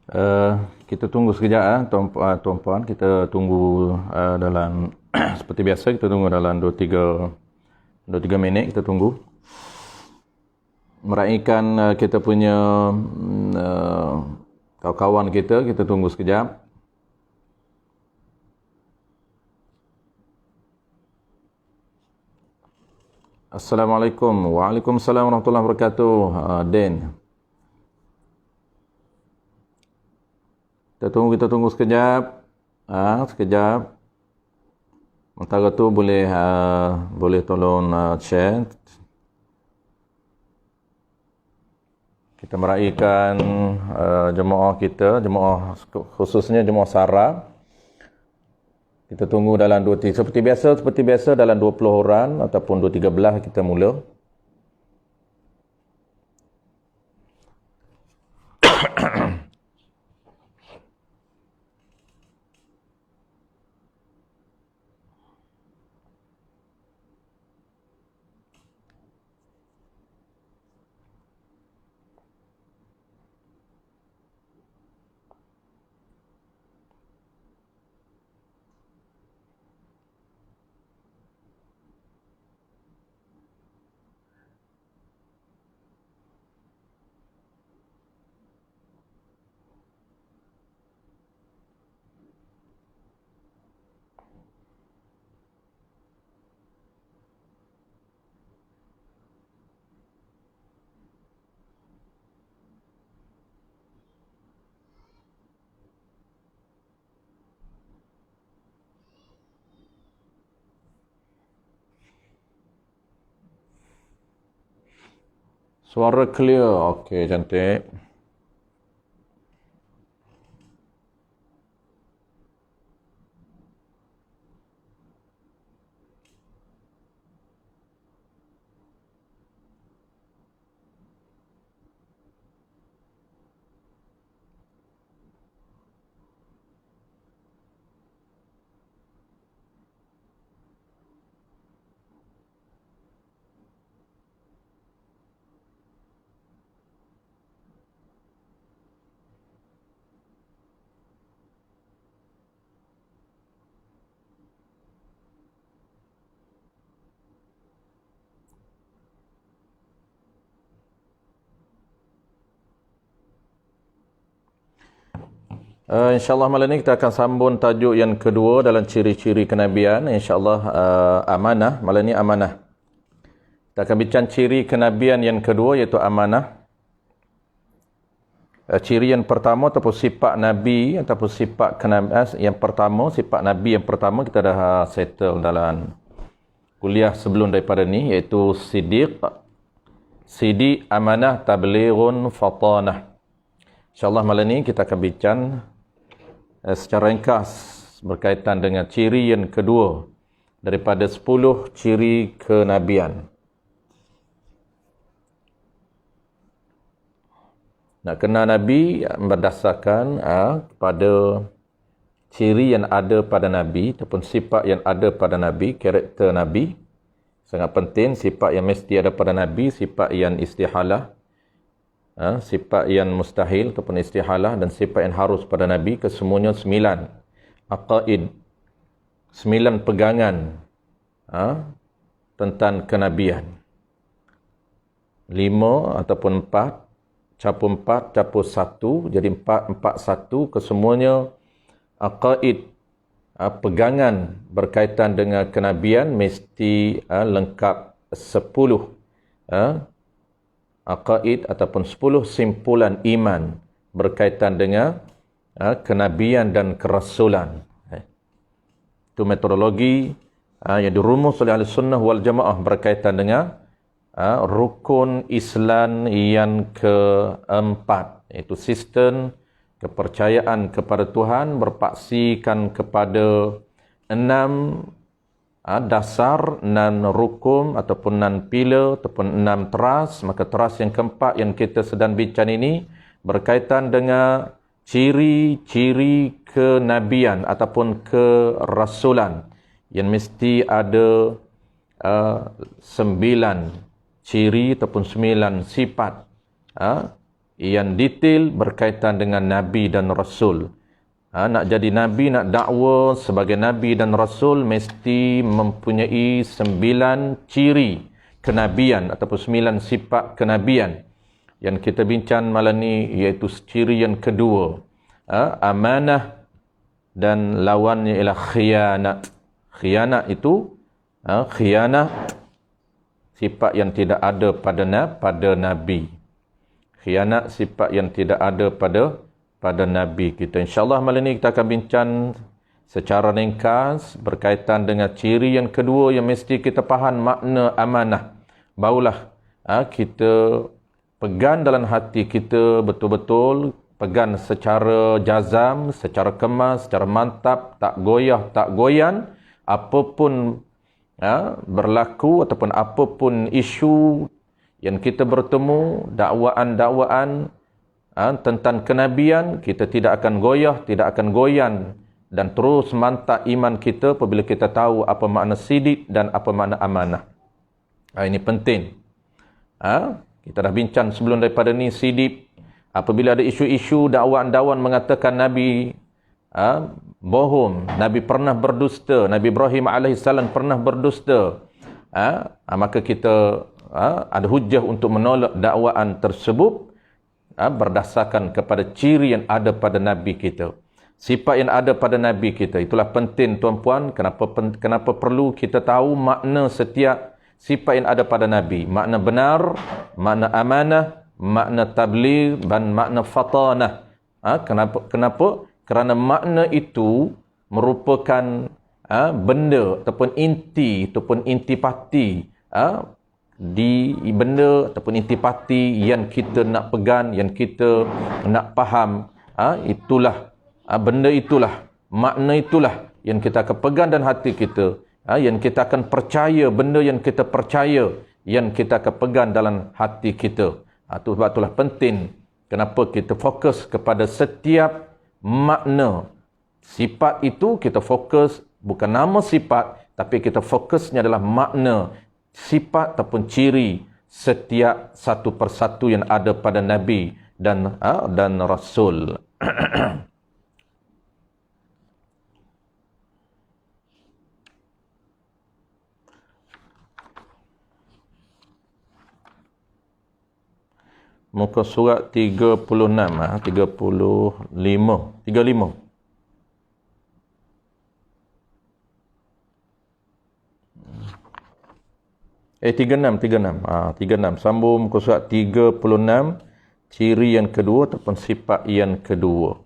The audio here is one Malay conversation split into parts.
Uh, kita tunggu sekejap tuan-puan. Kita tunggu dalam seperti biasa kita tunggu dalam 2-3 minit kita tunggu. Meraihkan kita punya kawan-kawan kita tunggu sekejap. Assalamualaikum. Waalaikumsalam warahmatullahi wabarakatuh. Den. Kita tunggu sekejap. Sekejap. Sementara tu boleh tolong share. Kita meraihkan jemaah kita, jemaah khususnya jemaah Sarah. Kita tunggu dalam seperti biasa dalam 20 orang ataupun 2-3 kita mula. Suara clear. Okey, cantik. InsyaAllah malam ini kita akan sambung tajuk yang kedua dalam ciri-ciri kenabian. InsyaAllah amanah. Malam ini amanah. Kita akan bincang ciri kenabian yang kedua iaitu amanah. Ciri yang pertama ataupun sifat Nabi ataupun sifat kenabian yang pertama, sifat Nabi yang pertama kita dah settle dalam kuliah sebelum daripada ni iaitu Siddiq, amanah, tablighun, fatanah. InsyaAllah malam ini kita akan bincang secara ringkas berkaitan dengan ciri yang kedua daripada 10 ciri kenabian. Nak kenal Nabi berdasarkan kepada ciri yang ada pada Nabi ataupun sifat yang ada pada Nabi, karakter Nabi. Sangat penting sifat yang mesti ada pada Nabi, sifat yang istihalah, sifat yang mustahil ataupun istihalah dan sifat yang harus pada Nabi. Kesemuanya 9 aqaid, 9 pegangan tentang kenabian. 5 ataupun 4 capur 1 jadi 4 kesemuanya aqaid, pegangan berkaitan dengan kenabian mesti lengkap 10 aqaid ataupun 10 simpulan iman berkaitan dengan kenabian dan kerasulan. Itu metodologi yang dirumus oleh Ahlussunnah wal Jamaah berkaitan dengan rukun Islam yang keempat, iaitu sistem kepercayaan kepada Tuhan berpaksikan kepada 6 dasar, 6 rukun ataupun 6 pilar ataupun 6 teras. Maka teras yang keempat yang kita sedang bincang ini berkaitan dengan ciri-ciri kenabian ataupun kerasulan yang mesti ada 9 ciri ataupun 9 sifat yang detail berkaitan dengan Nabi dan Rasul. Nak jadi Nabi, nak dakwa sebagai Nabi dan Rasul, mesti mempunyai 9 ciri kenabian ataupun 9 sifat kenabian. Yang kita bincang malam ni iaitu ciri yang kedua, amanah, dan lawannya ialah khianat. Khianat itu khianat sifat yang tidak ada pada Nabi. Khianat sifat yang tidak ada pada Nabi kita. InsyaAllah malam ini kita akan bincang secara ringkas berkaitan dengan ciri yang kedua yang mesti kita faham makna amanah. Barulah kita pegang dalam hati kita betul-betul, pegang secara jazam, secara kemas, secara mantap, tak goyah, tak goyan, apapun berlaku ataupun apapun isu yang kita bertemu, dakwaan-dakwaan tentang kenabian, kita tidak akan goyah, tidak akan goyan, dan terus mantap iman kita apabila kita tahu apa makna sidik dan apa makna amanah. Ini penting. Kita dah bincang sebelum daripada ni, sidik. Apabila ada isu-isu dakwaan-dakwaan mengatakan Nabi bohong, Nabi pernah berdusta, Nabi Ibrahim AS pernah berdusta, maka kita ada hujah untuk menolak dakwaan tersebut berdasarkan kepada ciri yang ada pada Nabi kita, sifat yang ada pada Nabi kita. Itulah penting tuan-puan, kenapa perlu kita tahu makna setiap sifat yang ada pada Nabi, makna benar, makna amanah, makna tabligh dan makna fatanah. Kenapa? Kerana makna itu merupakan benda ataupun inti ataupun intipati di benda ataupun intipati yang kita nak pegang, yang kita nak faham. Itulah benda itulah, makna itulah yang kita akan pegang dalam hati kita, yang kita akan percaya, benda yang kita percaya yang kita akan pegang dalam hati kita. Sebab itulah penting kenapa kita fokus kepada setiap makna sifat itu. Kita fokus bukan nama sifat, tapi kita fokusnya adalah makna sifat ataupun ciri setiap satu persatu yang ada pada Nabi dan Rasul. Muka surat 36, 35. 36. Sambung muka surat 36, ciri yang kedua ataupun sifat yang kedua.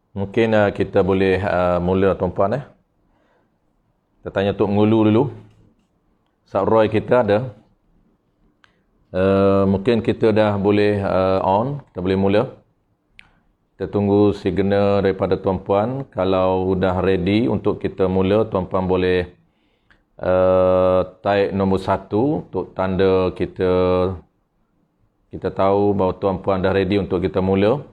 Mungkin kita boleh mula tuan-puan. Kita tanya Tok Ngulu dulu. Ustaz Roy kita ada. Mungkin kita dah boleh on. Kita boleh mula. Kita tunggu signal daripada tuan-puan. Kalau dah ready untuk kita mula, tuan-puan boleh type nombor 1 untuk tanda kita tahu bahawa tuan-puan dah ready untuk kita mula.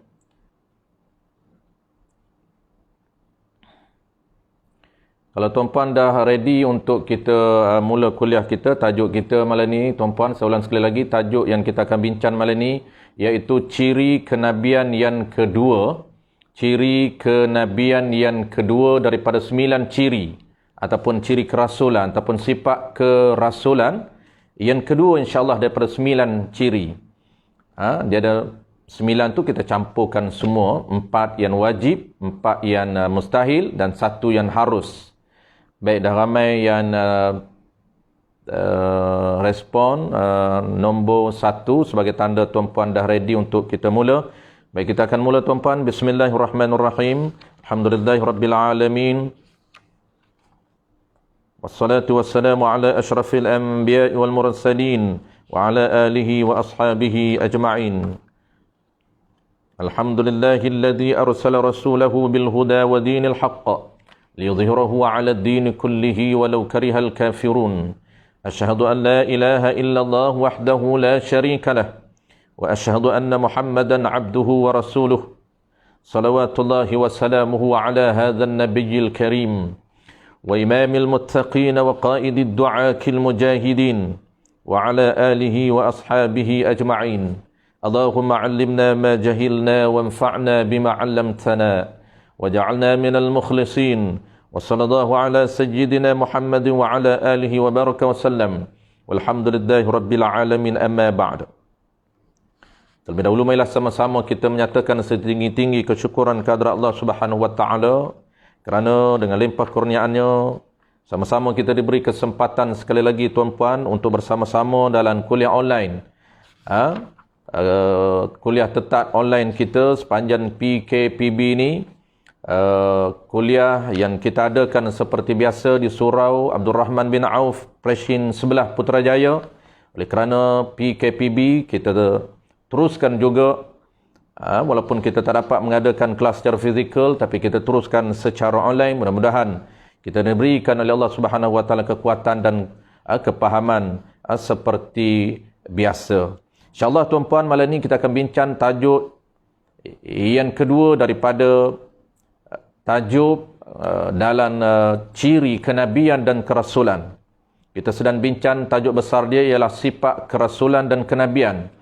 Kalau tuan-puan dah ready untuk kita mula kuliah kita, tajuk kita malam ni, tuan-puan, saya ulang sekali lagi, tajuk yang kita akan bincang malam ni, iaitu ciri kenabian yang kedua. Ciri kenabian yang kedua daripada 9 ciri, ataupun ciri kerasulan, ataupun sifat kerasulan. Yang kedua insyaAllah daripada 9 ciri. Dia ada 9 tu kita campurkan semua, 4 yang wajib, 4 yang mustahil, dan 1 yang harus. Baik, dah ramai yang respon nombor 1 sebagai tanda tuan-puan dah ready untuk kita mula. Baik, kita akan mula tuan-puan. Bismillahirrahmanirrahim. Alhamdulillahirrabbilalamin. Wassalatu wassalamu ala ashrafil anbiya'i wal mursalin wa ala alihi wa ashabihi ajma'in. Alhamdulillahilladzi arsala rasulahu bil huda wa dinil haqq liyudhhirahu 'ala ad-din kullihi walau karihal kafirun. Asyhadu an la ilaha illallah wahdahu la syarika lah wa asyhadu anna Muhammadan 'abduhu wa rasuluh. Salawatullahi wa salamuhu 'ala hadzal nabiyyil karim wa imamil muttaqin wa qaidid du'akil mujahidin wa 'ala alihi wa ashabihi ajma'in. اللهم علمنا ما جهلنا وانفعنا بما علمتنا وجعلنا من المخلصين وصلى الله على سيدنا محمد وعلى آله وبارك وسلم والحمد لله رب العالمين أما بعد. Terlebih dahulu marilah sama-sama kita menyatakan setinggi-tinggi kesyukuran kehadrat Allah Subhanahu wa taala kerana dengan limpah kurniaannya sama-sama kita diberi kesempatan sekali lagi tuan-puan untuk bersama-sama dalam kuliah online. Kuliah tetap online kita sepanjang PKPB ni, kuliah yang kita adakan seperti biasa di Surau Abdul Rahman bin Auf, Preshin sebelah Putrajaya. Oleh kerana PKPB kita teruskan juga, walaupun kita tak dapat mengadakan kelas secara fizikal, tapi kita teruskan secara online. Mudah-mudahan kita diberikan oleh Allah Subhanahu wa taala kekuatan dan kepahaman seperti biasa. InsyaAllah tuan-puan, malam ni kita akan bincang tajuk yang kedua daripada tajuk dalam ciri kenabian dan kerasulan. Kita sedang bincang tajuk besar dia ialah sifat kerasulan dan kenabian.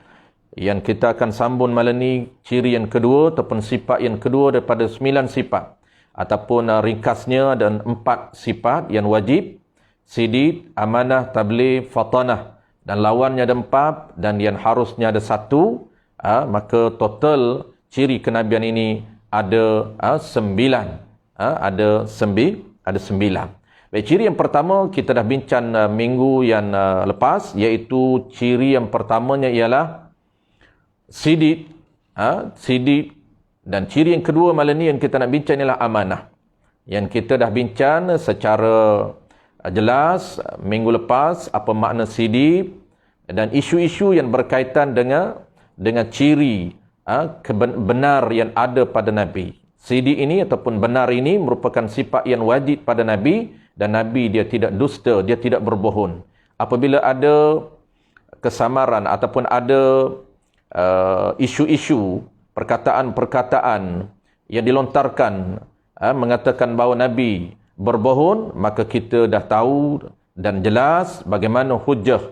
Yang kita akan sambung malam ni ciri yang kedua ataupun sifat yang kedua daripada 9 sifat. Ataupun ringkasnya ada 4 sifat yang wajib: sidid, amanah, tabligh, fatanah. Dan lawannya ada 4 dan yang harusnya ada 1, maka total ciri kenabian ini ada 9. Ada 9. Baik, ciri yang pertama kita dah bincang minggu yang lepas, iaitu ciri yang pertamanya ialah sidid. Sidid. Dan ciri yang kedua malam ni yang kita nak bincang ialah amanah. Yang kita dah bincang secara jelas minggu lepas apa makna sidid dan isu-isu yang berkaitan dengan ciri benar yang ada pada Nabi. Sidid ini ataupun benar ini merupakan sifat yang wajib pada Nabi, dan Nabi dia tidak dusta, dia tidak berbohong. Apabila ada kesamaran ataupun ada isu-isu, perkataan-perkataan yang dilontarkan mengatakan bahawa Nabi berbohong, maka kita dah tahu dan jelas bagaimana hujah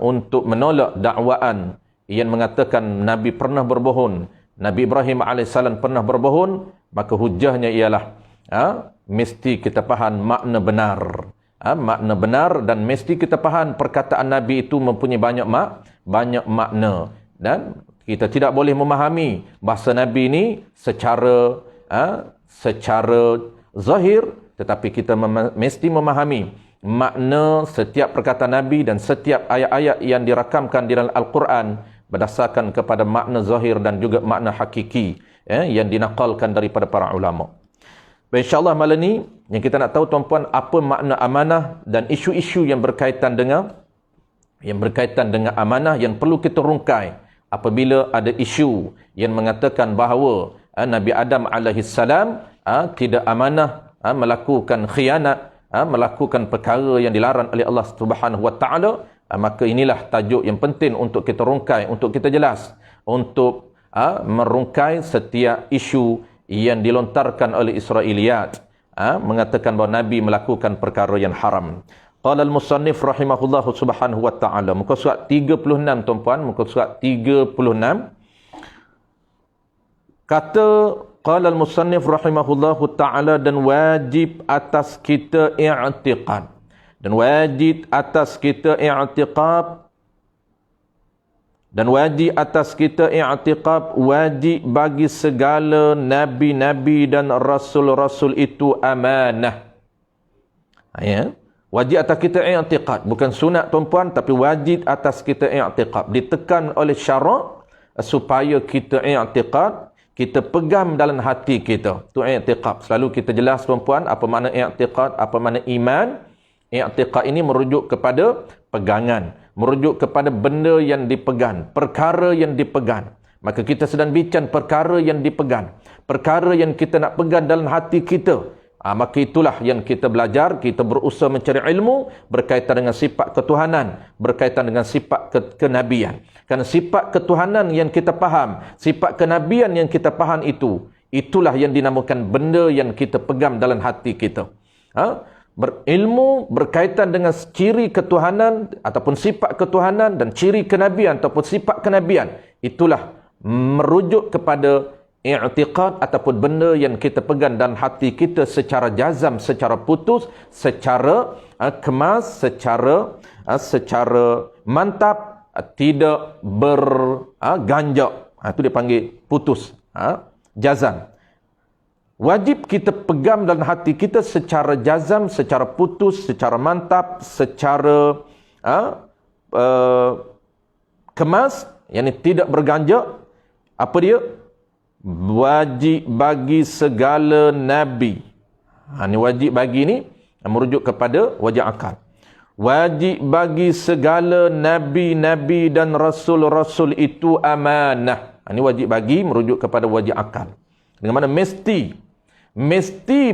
untuk menolak dakwaan yang mengatakan Nabi pernah berbohong, Nabi Ibrahim AS pernah berbohong. Maka hujahnya ialah mesti kita faham makna benar. Makna benar, dan mesti kita faham perkataan Nabi itu mempunyai banyak makna, dan kita tidak boleh memahami bahasa Nabi ini secara zahir, tetapi kita mesti memahami makna setiap perkataan Nabi dan setiap ayat-ayat yang dirakamkan di dalam Al-Quran berdasarkan kepada makna zahir dan juga makna hakiki yang dinakalkan daripada para ulama. InsyaAllah malam ni yang kita nak tahu tuan-puan, apa makna amanah dan isu-isu yang berkaitan dengan amanah yang perlu kita rungkai apabila ada isu yang mengatakan bahawa Nabi Adam alaihissalam tidak amanah, melakukan khianat, melakukan perkara yang dilarang oleh Allah Subhanahu wa taala. Maka inilah tajuk yang penting untuk kita rungkai, untuk kita jelas, untuk merungkai setiap isu yang dilontarkan oleh Israiliyat, mengatakan bahawa Nabi melakukan perkara yang haram. Qala al-musannif rahimahullahu subhanahu wa ta'ala, muka surat 36 tuan-puan, muka surat 36. Kata qala al-musannif rahimahullahu ta'ala, dan wajib atas kita i'tiqad. Dan wajib atas kita i'tiqad. Dan wajib atas kita i'tiqad, wajib bagi segala nabi-nabi dan rasul-rasul itu amanah. Ya. Wajib atas kita i'tiqad, bukan sunat tuan-puan, tapi wajib atas kita i'tiqad. Ditekan oleh syarak supaya kita i'tiqad, kita pegang dalam hati kita. Tu i'tiqad. Selalu kita jelas tuan-puan apa makna i'tiqad, apa makna iman. I'tiqad ini merujuk kepada pegangan, merujuk kepada benda yang dipegang, perkara yang dipegang. Maka kita sedang bincang perkara yang dipegang. Perkara yang kita nak pegang dalam hati kita. Maka itulah yang kita belajar, kita berusaha mencari ilmu berkaitan dengan sifat ketuhanan, berkaitan dengan sifat kenabian. Kerana sifat ketuhanan yang kita faham, sifat kenabian yang kita faham itulah yang dinamakan benda yang kita pegang dalam hati kita. Berilmu berkaitan dengan ciri ketuhanan ataupun sifat ketuhanan dan ciri kenabian ataupun sifat kenabian, itulah merujuk kepada i'tiqad ataupun benda yang kita pegang dan hati kita secara jazam, secara putus, secara kemas, secara mantap, tidak berganjak. Itu dia panggil putus, jazam. Wajib kita pegang dalam hati kita secara jazam, secara putus, secara mantap, secara kemas, yakni tidak berganjak. Apa dia? Wajib bagi segala nabi. Ini wajib bagi ni merujuk kepada wajib akal. Wajib bagi segala nabi-nabi dan rasul-rasul itu amanah. Ini wajib bagi merujuk kepada wajib akal. Dengan mana mesti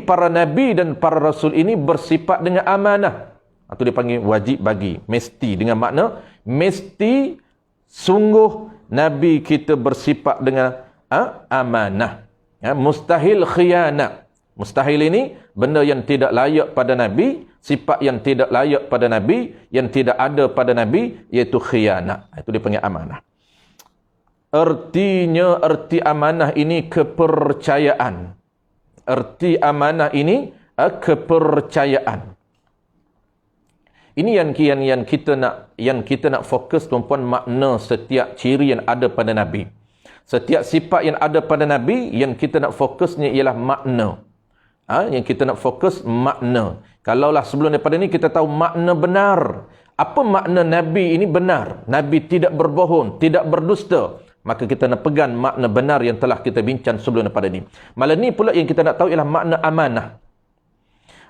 para nabi dan para rasul ini bersifat dengan amanah. Itu dipanggil wajib bagi. Mesti dengan makna mesti sungguh nabi kita bersifat dengan amanah. Mustahil khianat. Mustahil ini benda yang tidak layak pada nabi, sifat yang tidak layak pada nabi, yang tidak ada pada nabi, iaitu khianat. Itu dipanggil amanah. Erti amanah ini kepercayaan. Erti amanah ini kepercayaan. Ini yang kita nak fokus, tuan-puan, makna setiap ciri yang ada pada nabi. Setiap sifat yang ada pada nabi, yang kita nak fokusnya ialah makna. Yang kita nak fokus makna. Kalaulah sebelum daripada ni kita tahu makna benar. Apa makna nabi ini benar? Nabi tidak berbohong, tidak berdusta. Maka kita nak pegang makna benar yang telah kita bincang sebelum daripada ni. Malah ni pula yang kita nak tahu ialah makna amanah.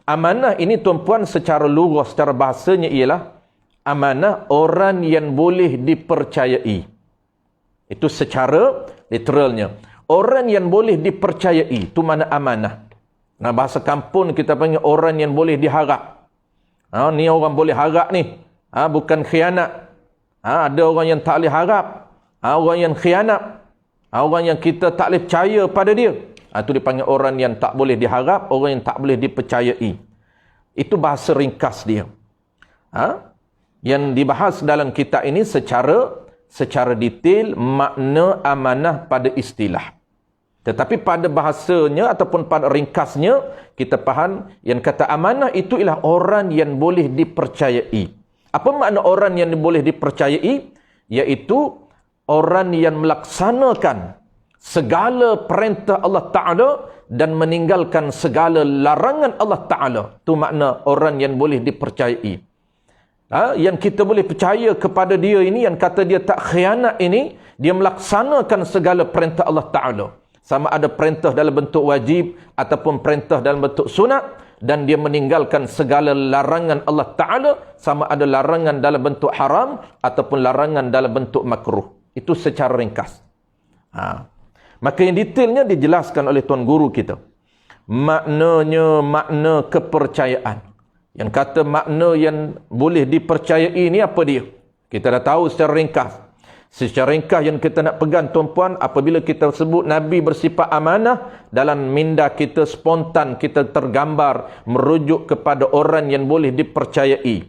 Amanah ini, tuan-puan, secara lughah, secara bahasanya ialah amanah orang yang boleh dipercayai. Itu secara literalnya. Orang yang boleh dipercayai, itu mana amanah. Nah, bahasa kampung kita panggil orang yang boleh diharap. Ni orang boleh harap ni. Bukan khianat. Ada orang yang tak boleh harap. Orang yang khianat. Orang yang kita tak boleh percaya pada dia. Itu dipanggil orang yang tak boleh diharap, orang yang tak boleh dipercayai. Itu bahasa ringkas dia. Yang dibahas dalam kitab ini secara detail makna amanah pada istilah. Tetapi pada bahasanya ataupun pada ringkasnya, kita faham yang kata amanah itu ialah orang yang boleh dipercayai. Apa makna orang yang boleh dipercayai? Iaitu orang yang melaksanakan segala perintah Allah Ta'ala dan meninggalkan segala larangan Allah Ta'ala. Itu makna orang yang boleh dipercayai. Yang kita boleh percaya kepada dia ini, yang kata dia tak khianat ini, dia melaksanakan segala perintah Allah Ta'ala. Sama ada perintah dalam bentuk wajib ataupun perintah dalam bentuk sunat, dan dia meninggalkan segala larangan Allah Ta'ala, sama ada larangan dalam bentuk haram ataupun larangan dalam bentuk makruh. Itu secara ringkas. Maka yang detailnya dijelaskan oleh Tuan Guru kita. Maknanya makna kepercayaan. Yang kata makna yang boleh dipercayai ini apa dia? Kita dah tahu secara ringkas. Secara ringkas yang kita nak pegang, tuan-puan, apabila kita sebut Nabi bersifat amanah, dalam minda kita spontan, kita tergambar merujuk kepada orang yang boleh dipercayai.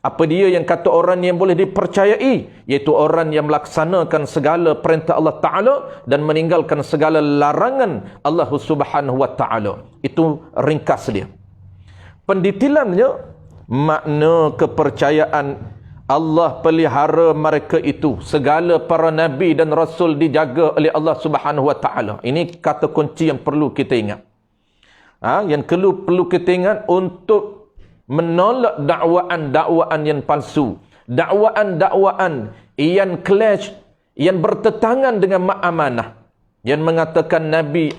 Apa dia yang kata orang yang boleh dipercayai? Iaitu orang yang melaksanakan segala perintah Allah Ta'ala dan meninggalkan segala larangan Allah Subhanahu Wa Ta'ala. Itu ringkas dia. Pendetilannya, makna kepercayaan Allah pelihara mereka itu. Segala para Nabi dan Rasul dijaga oleh Allah Subhanahu Wa Ta'ala. Ini kata kunci yang perlu kita ingat. Yang perlu kita ingat untuk menolak dakwaan-dakwaan yang palsu. Dakwaan-dakwaan yang clash, yang bertentangan dengan amanah. Yang mengatakan Nabi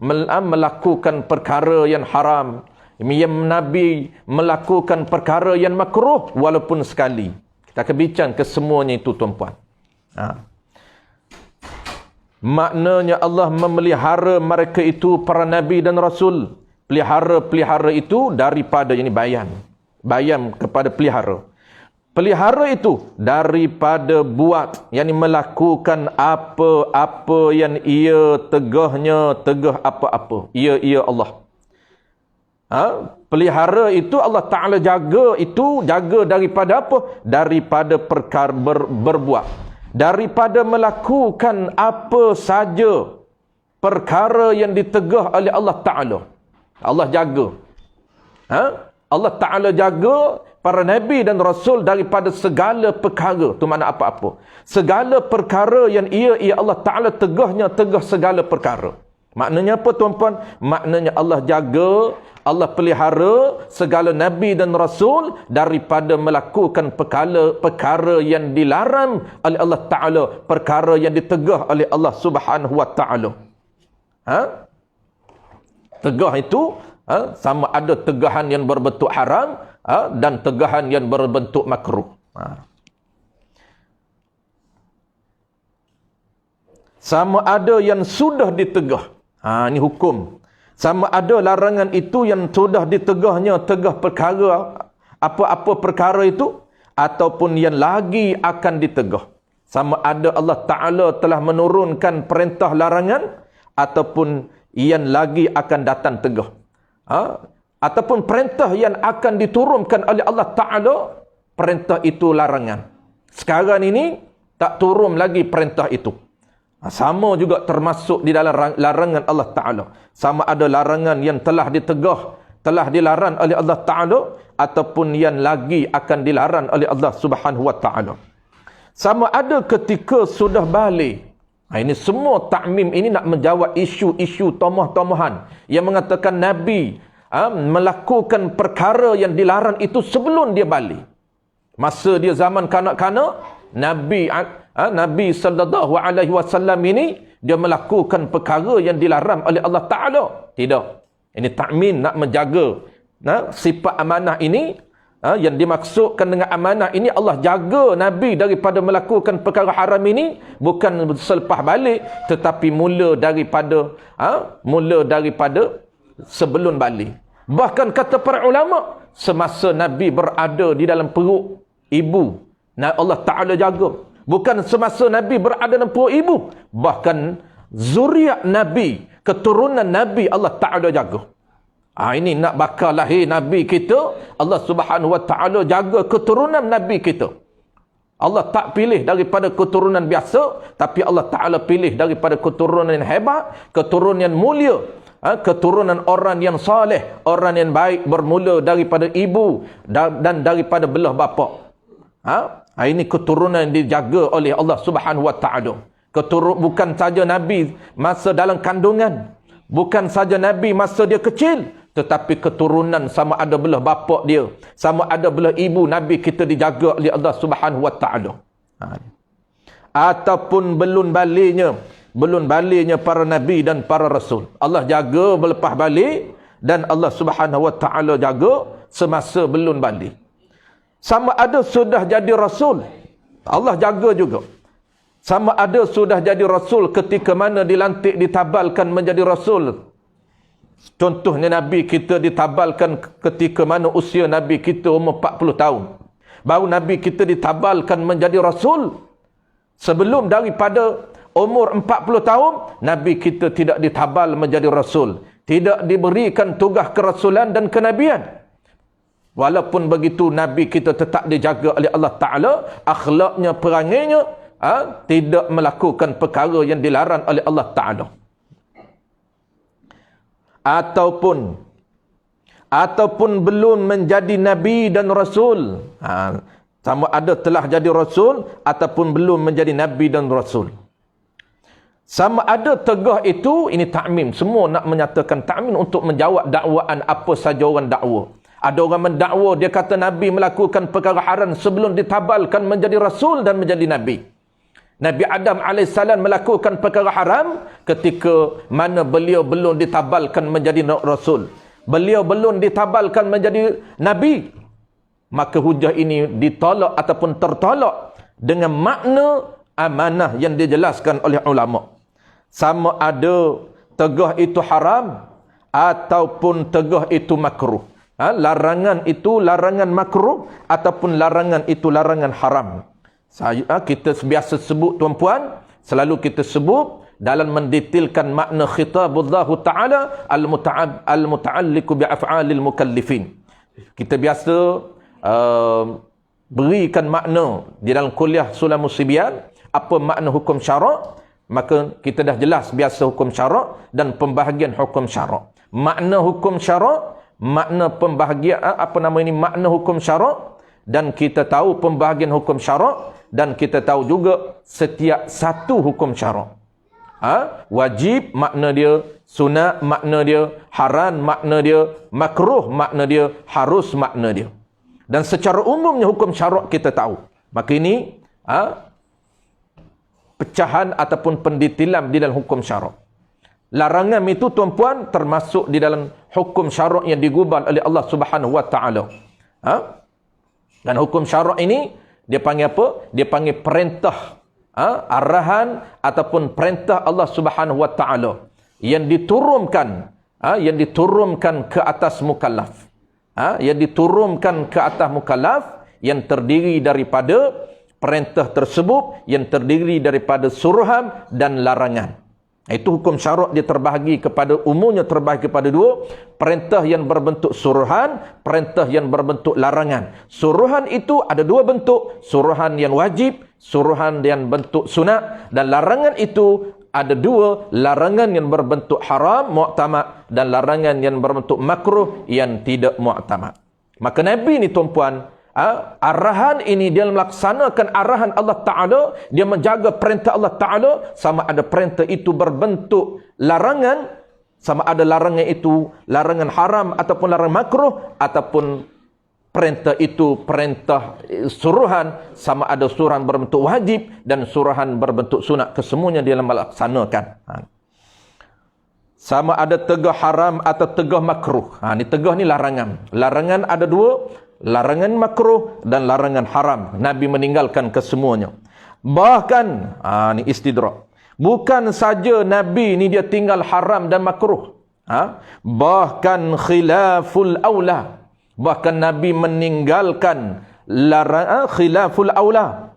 melakukan perkara yang haram. Yang Nabi melakukan perkara yang makruh walaupun sekali. Kita akan bincang kesemuanya itu, tuan-puan. Maknanya Allah memelihara mereka itu para nabi dan rasul. Pelihara itu daripada, ini bayan. Bayan kepada pelihara. Pelihara itu daripada buat, yakni melakukan apa-apa yang ia tegah apa-apa. Ia Allah. Pelihara itu Allah Ta'ala jaga daripada apa? Daripada perkara berbuat. Daripada melakukan apa saja perkara yang ditegah oleh Allah Ta'ala. Allah jaga. Allah Ta'ala jaga para nabi dan rasul daripada segala perkara. Itu makna apa-apa. Segala perkara yang ia Allah Ta'ala tegah segala perkara. Maknanya apa tuan-puan? Maknanya Allah jaga, Allah pelihara segala nabi dan rasul daripada melakukan perkara yang dilarang oleh Allah Ta'ala, perkara yang ditegah oleh Allah Subhanahu wa Ta'ala. Tegah itu sama ada tegahan yang berbentuk haram dan tegahan yang berbentuk makruh. Sama ada yang sudah ditegah. Ini hukum. Sama ada larangan itu yang sudah ditegahnya, tegah perkara, apa-apa perkara itu, ataupun yang lagi akan ditegah. Sama ada Allah Ta'ala telah menurunkan perintah larangan, ataupun yang lagi akan datang tegah. Ataupun perintah yang akan diturunkan oleh Allah Ta'ala, perintah itu larangan. Sekarang ini tak turun lagi perintah itu. Sama juga termasuk di dalam larangan Allah Ta'ala. Sama ada larangan yang telah ditegah, telah dilarang oleh Allah Ta'ala, ataupun yang lagi akan dilarang oleh Allah Subhanahu wa Ta'ala. Sama ada ketika sudah balik. Ini semua ta'mim ini nak menjawab isu-isu tomoh-tomohan yang mengatakan Nabi melakukan perkara yang dilarang itu sebelum dia balik. Masa dia zaman kanak-kanak, Nabi sallallahu alaihi wasallam ini dia melakukan perkara yang dilarang oleh Allah Ta'ala. Tidak. Ini ta'mim nak menjaga sifat amanah ini. Yang dimaksudkan dengan amanah ini, Allah jaga Nabi daripada melakukan perkara haram ini bukan selepas balik, tetapi mula daripada sebelum balik. Bahkan kata para ulama, semasa Nabi berada di dalam perut ibu, Allah Ta'ala jaga. Bukan semasa Nabi berada dalam perut ibu, bahkan zuriat Nabi, keturunan Nabi Allah Ta'ala jaga. Ini nak bakal lahir Nabi kita, Allah Subhanahu wa Ta'ala jaga keturunan Nabi kita. Allah tak pilih daripada keturunan biasa, tapi Allah Ta'ala pilih daripada keturunan yang hebat, keturunan yang mulia, keturunan orang yang saleh, orang yang baik, bermula daripada ibu dan daripada belah bapa. Ini keturunan yang dijaga oleh Allah Subhanahu wa Ta'ala. Bukan saja Nabi masa dalam kandungan, bukan saja Nabi masa dia kecil, tetapi keturunan sama ada belah bapa dia, sama ada belah ibu Nabi kita dijaga oleh Allah Subhanahu wa Ta'ala. Ataupun belum baliknya para Nabi dan para Rasul, Allah jaga berlepas balik, dan Allah Subhanahu wa Ta'ala jaga semasa belum balik. Sama ada sudah jadi Rasul, Allah jaga juga. Sama ada sudah jadi Rasul ketika mana dilantik, ditabalkan menjadi Rasul. Contohnya Nabi kita ditabalkan ketika mana usia Nabi kita umur 40 tahun. Baru Nabi kita ditabalkan menjadi Rasul. Sebelum daripada umur 40 tahun, Nabi kita tidak ditabal menjadi Rasul. Tidak diberikan tugas kerasulan dan kenabian. Walaupun begitu, Nabi kita tetap dijaga oleh Allah Ta'ala. Akhlaknya, perangainya, tidak melakukan perkara yang dilarang oleh Allah Ta'ala. Ataupun belum menjadi Nabi dan Rasul. Sama ada telah jadi Rasul ataupun belum menjadi Nabi dan Rasul. Sama ada tegah itu, ini ta'mim. Semua nak menyatakan ta'mim untuk menjawab dakwaan apa saja orang dakwa. Ada orang mendakwa, dia kata Nabi melakukan perkara haram sebelum ditabalkan menjadi Rasul dan menjadi Nabi. Nabi Adam AS melakukan perkara haram ketika mana beliau belum ditabalkan menjadi Rasul. Beliau belum ditabalkan menjadi Nabi. Maka hujah ini ditolak ataupun tertolak dengan makna amanah yang dijelaskan oleh ulama. sama ada tegah itu haram ataupun tegah itu makruh. Larangan itu larangan makruh ataupun larangan itu larangan haram. Kita biasa sebut tuan-puan, selalu kita sebut dalam mendetailkan makna khitabullah ta'ala al-muta'alliqu bi'af'alil mukallifin. Kita biasa berikan makna di dalam kuliah Sulamus Sibyan, apa makna hukum syarak, maka kita dah jelas biasa hukum syarak dan pembahagian hukum syarak. Makna hukum syarak, makna pembahagian makna hukum syarak, dan kita tahu pembahagian hukum syarak, dan kita tahu juga setiap satu hukum syarak. Wajib makna dia, sunat makna dia, haram makna dia, makruh makna dia, harus makna dia. Dan secara umumnya hukum syarak kita tahu. Maka ini pecahan ataupun pendetailan di dalam hukum syarak. Larangan itu tuan-puan termasuk di dalam hukum syarak yang digubal oleh Allah Subhanahu wa taala. Dan hukum syarak ini dia panggil apa? Dia panggil perintah, arahan ataupun perintah Allah Subhanahu wa taala yang diturunkan ke atas mukallaf. Yang diturunkan ke atas mukallaf, yang terdiri daripada perintah tersebut, yang terdiri daripada suruhan dan larangan. Itu hukum syarak dia terbahagi kepada, umumnya terbahagi kepada dua: perintah yang berbentuk suruhan, perintah yang berbentuk larangan. Suruhan itu ada dua bentuk: suruhan yang wajib, suruhan yang bentuk sunat, dan larangan itu ada dua: larangan yang berbentuk haram mu'tamad dan larangan yang berbentuk makruh yang tidak mu'tamad. Maka Nabi ni tuan-puan, arahan ini dia melaksanakan arahan Allah Ta'ala, dia menjaga perintah Allah Ta'ala, sama ada perintah itu berbentuk larangan, sama ada larangan itu larangan haram ataupun larangan makruh, ataupun perintah itu perintah suruhan, sama ada suruhan berbentuk wajib dan suruhan berbentuk sunat. Kesemuanya dia melaksanakan. Sama ada tegah haram atau tegah makruh. Ni tegah ni larangan. Larangan ada dua: larangan makruh dan larangan haram. Nabi meninggalkan kesemuanya. Bahkan ni istidrak. Bukan saja Nabi ni dia tinggal haram dan makruh. Bahkan khilaful aula. Bahkan Nabi meninggalkan khilaful aula.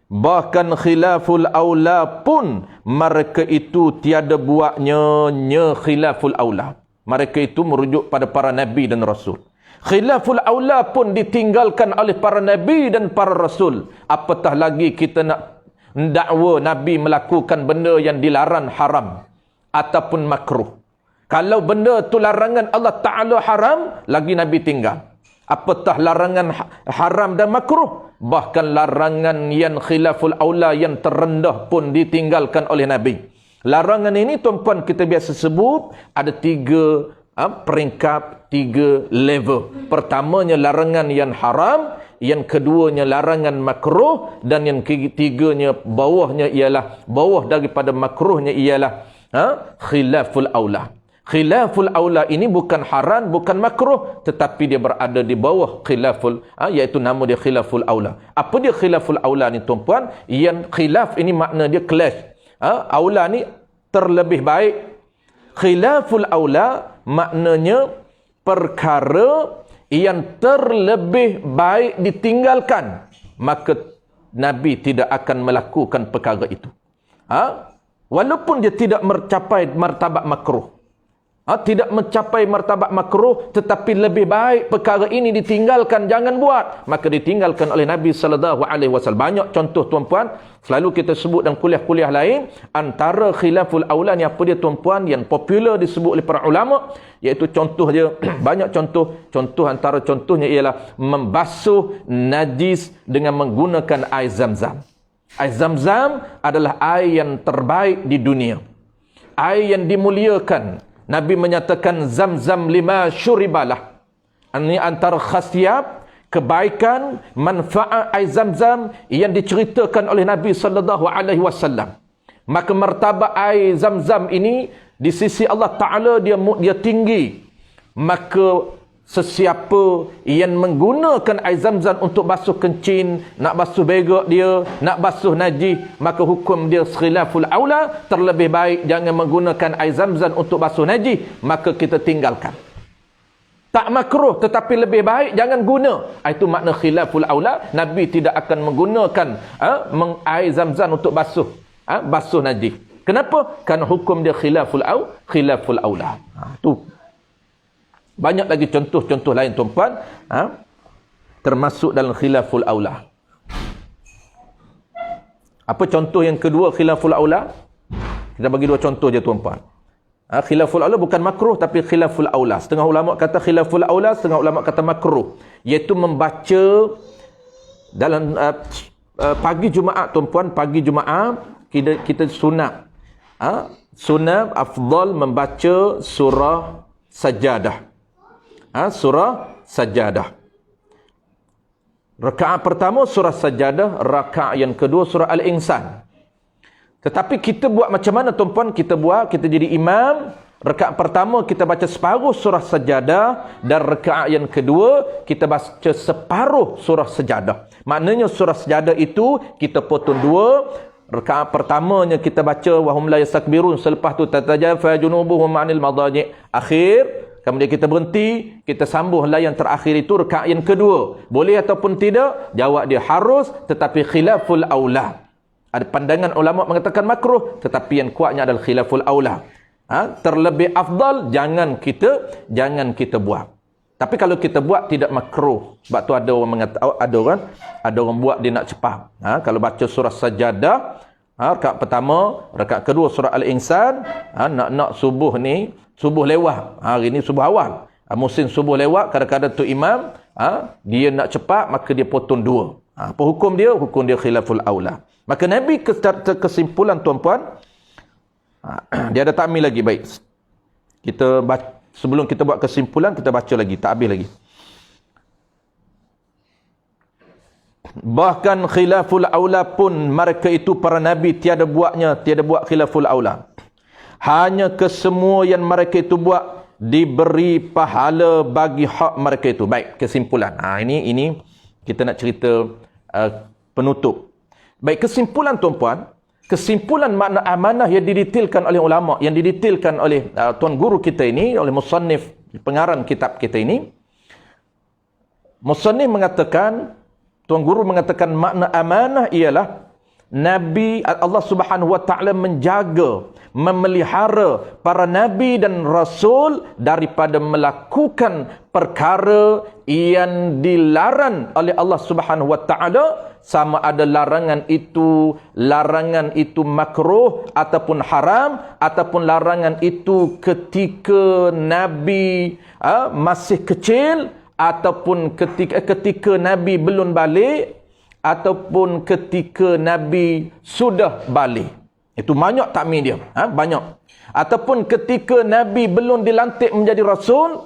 Bahkan khilaful aula pun mereka itu tiada buatnya khilaful aula. Mereka itu merujuk pada para Nabi dan Rasul. Khilaful aula pun ditinggalkan oleh para Nabi dan para Rasul. Apatah lagi kita nak dakwa Nabi melakukan benda yang dilarang haram ataupun makruh. Kalau benda tu larangan Allah Ta'ala haram, lagi Nabi tinggal. Apatah larangan haram dan makruh, bahkan larangan yang khilaful aula yang terendah pun ditinggalkan oleh Nabi. Larangan ini tuan-puan kita biasa sebut ada tiga peringkat, tiga level. Pertamanya larangan yang haram, yang keduanya larangan makruh, dan yang ketiganya bawah daripada makruhnya ialah khilaful aula. Khilaful aula ini bukan haram, bukan makruh, tetapi dia berada di bawah khilaful, iaitu nama dia khilaful aula. Apa dia khilaful aula ni tuan-puan? Yang khilaf ini makna dia clash. Aula ni terlebih baik. Khilaful aula maknanya perkara yang terlebih baik ditinggalkan, maka Nabi tidak akan melakukan perkara itu. Walaupun dia tidak mencapai martabat makruh. Tidak mencapai martabat makruh, tetapi lebih baik perkara ini ditinggalkan, jangan buat, maka ditinggalkan oleh Nabi sallallahu alaihi wasallam. Banyak contoh tuan-puan, selalu kita sebut dalam kuliah-kuliah lain, antara khilaful aula ni apa dia tuan-puan yang popular disebut oleh para ulama, iaitu contoh dia banyak contoh antara contohnya ialah membasuh najis dengan menggunakan air Zam-Zam. Air Zam-Zam adalah air yang terbaik di dunia, air yang dimuliakan. Nabi menyatakan Zam-Zam lima syuribalah. Ini antara khasiat, kebaikan, manfaat air Zam-Zam yang diceritakan oleh Nabi sallallahu alaihi wasallam. Maka martabat air Zam-Zam ini di sisi Allah Taala dia tinggi. Maka Sesiapa yang menggunakan air zam-zam untuk basuh kencing, nak basuh begok dia, nak basuh najis, maka hukum dia khilaful aula. Terlebih baik jangan menggunakan air zam-zam untuk basuh najis, maka kita tinggalkan. Tak makruh tetapi lebih baik jangan guna. Itu makna khilaful aula. Nabi tidak akan menggunakan air zam-zam untuk basuh najis. Kenapa? Kerana hukum dia khilaful aula. Tu. Banyak lagi contoh-contoh lain tuan-puan, termasuk dalam khilaful aula. Apa contoh yang kedua khilaful aula? Kita bagi dua contoh je tuan-puan. Khilaful aula bukan makruh tapi khilaful aula. Setengah ulama kata khilaful aula, setengah ulama kata makruh, iaitu membaca dalam pagi Jumaat tuan-puan, pagi Jumaat kita sunat. Sunat afdal membaca surah Sajadah. Surah Sajadah. Rakaat pertama surah Sajadah, rakaat yang kedua surah Al-Insan. Tetapi kita buat macam mana tuan-puan? Kita jadi imam. Rakaat pertama kita baca separuh surah Sajadah, dan rakaat yang kedua kita baca separuh surah Sajadah. Maknanya surah Sajadah itu kita potong dua. Rakaat pertamanya kita baca wahum la yastakbirun, selepas tu tatajafa junubuhum 'anil madaji', akhir. Kemudian kita berhenti, kita sambunglah yang terakhir itu rakaat yang kedua. Boleh ataupun tidak? Jawab dia harus, tetapi khilaful aula. Ada pandangan ulama mengatakan makruh, tetapi yang kuatnya adalah khilaful aula. Terlebih afdal jangan kita buat. Tapi kalau kita buat tidak makruh. Sebab tu ada orang mengatakan, ada orang buat dia nak cepat. Kalau baca surah Sajadah, rakaat pertama, rakaat kedua surah Al-Insan, nak subuh ni, subuh lewat. Hari ni subuh awal. Musim subuh lewat, kadang-kadang tu imam, dia nak cepat, maka dia potong dua. Apa hukum dia? Hukum dia khilaful aula. Maka Nabi kesimpulan tuan-puan, dia ada takmil lagi. Baik. Kita baca, sebelum kita buat kesimpulan, kita baca lagi, tak habis lagi. Bahkan khilaful aula pun mereka itu para nabi tiada buat khilaful aula. Hanya kesemua yang mereka itu buat diberi pahala bagi hak mereka itu. Baik, kesimpulan. Ini kita nak cerita penutup. Baik, kesimpulan tuan-puan. Kesimpulan makna amanah yang didetailkan oleh ulama, yang didetailkan oleh tuan guru kita ini, oleh musannif pengarang kitab kita ini. Musannif mengatakan, tuan guru mengatakan makna amanah ialah Nabi Allah Subhanahu wa taala menjaga, memelihara para nabi dan rasul daripada melakukan perkara yang dilarang oleh Allah Subhanahu wa taala, sama ada larangan itu makruh ataupun haram, ataupun larangan itu ketika nabi masih kecil, ataupun ketika nabi belum balik, ataupun ketika Nabi sudah balik. Itu banyak takmir dia. Banyak. Ataupun ketika Nabi belum dilantik menjadi Rasul,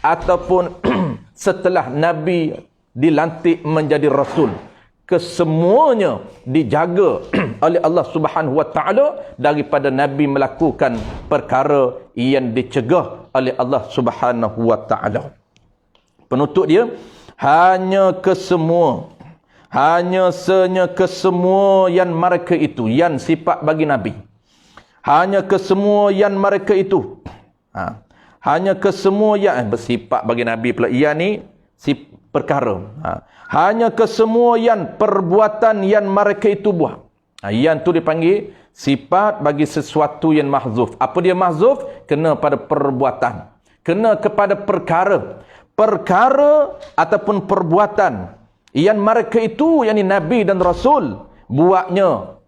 ataupun setelah Nabi dilantik menjadi Rasul. Kesemuanya dijaga oleh Allah Subhanahu wa taala daripada Nabi melakukan perkara yang dicegah oleh Allah Subhanahu wa taala. Penutup dia, hanya kesemua yang mereka itu, yang sifat bagi Nabi. Hanya kesemua yang mereka itu. Hanya kesemua yang bersifat bagi Nabi pula. Ia ni perkara. Hanya kesemua yang perbuatan yang mereka itu buat. Yang tu dipanggil sifat bagi sesuatu yang mahzuf. Apa dia mahzuf? Kena pada perbuatan. Kena kepada perkara. Perkara ataupun perbuatan yang mereka itu, yakni Nabi dan Rasul, buatnya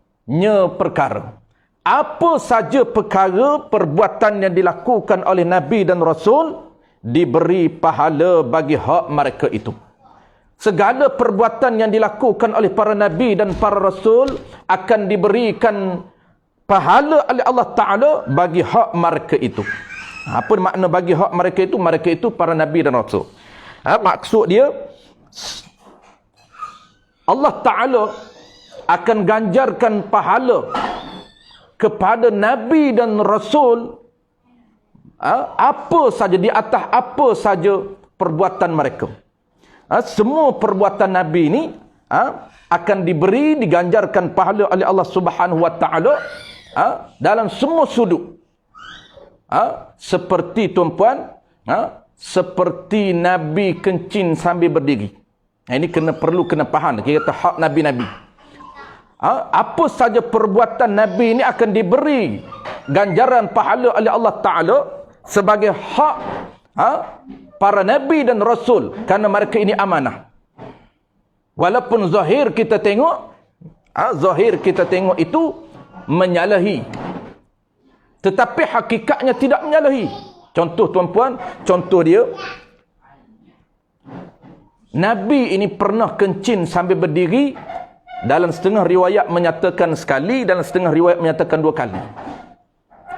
perkara. Apa saja perkara, perbuatan yang dilakukan oleh Nabi dan Rasul, diberi pahala bagi hak mereka itu. Segala perbuatan yang dilakukan oleh para Nabi dan para Rasul akan diberikan pahala oleh Allah Ta'ala bagi hak mereka itu. Apa makna bagi hak mereka itu? Mereka itu para Nabi dan Rasul. Maksud dia, Allah Ta'ala akan ganjarkan pahala kepada Nabi dan Rasul apa saja, di atas apa saja perbuatan mereka. Semua perbuatan Nabi ini akan diberi, diganjarkan pahala oleh Allah Subhanahu Wa Taala dalam semua sudut. Seperti tuan-puan, seperti Nabi kencing sambil berdiri. Ini perlu kena faham. Kita kata hak Nabi-Nabi. Apa saja perbuatan Nabi ini akan diberi ganjaran pahala oleh Allah Ta'ala sebagai hak para Nabi dan Rasul, kerana mereka ini amanah. Walaupun zahir kita tengok, itu menyalahi, tetapi hakikatnya tidak menyalahi. Contoh tuan-puan, contoh dia, Nabi ini pernah kencing sambil berdiri. Dalam setengah riwayat menyatakan sekali, dalam setengah riwayat menyatakan 2 kali.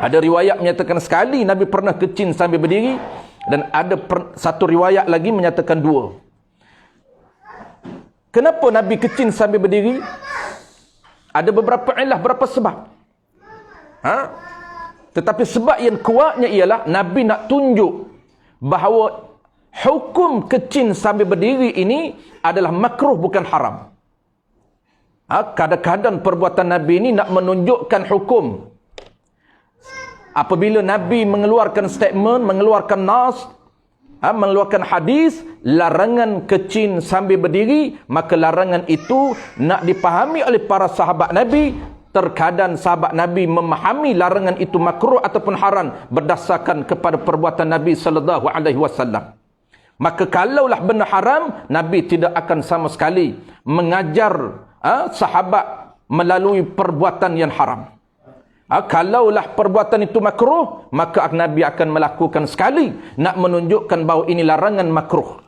Ada riwayat menyatakan sekali Nabi pernah kencing sambil berdiri, dan ada satu riwayat lagi menyatakan 2. Kenapa Nabi kencing sambil berdiri? Ada beberapa ilah, beberapa sebab. Tetapi sebab yang kuatnya ialah Nabi nak tunjuk bahawa hukum kencing sambil berdiri ini adalah makruh, bukan haram. Kadang-kadang perbuatan Nabi ini nak menunjukkan hukum. Apabila Nabi mengeluarkan statement, mengeluarkan nas, mengeluarkan hadis, larangan kencing sambil berdiri, maka larangan itu nak dipahami oleh para sahabat Nabi. Terkadang sahabat Nabi memahami larangan itu makruh ataupun haram berdasarkan kepada perbuatan Nabi sallallahu alaihi wasallam. Maka kalaulah benar haram, Nabi tidak akan sama sekali mengajar sahabat melalui perbuatan yang haram. Kalaulah perbuatan itu makruh, maka Nabi akan melakukan sekali nak menunjukkan bahawa ini larangan makruh.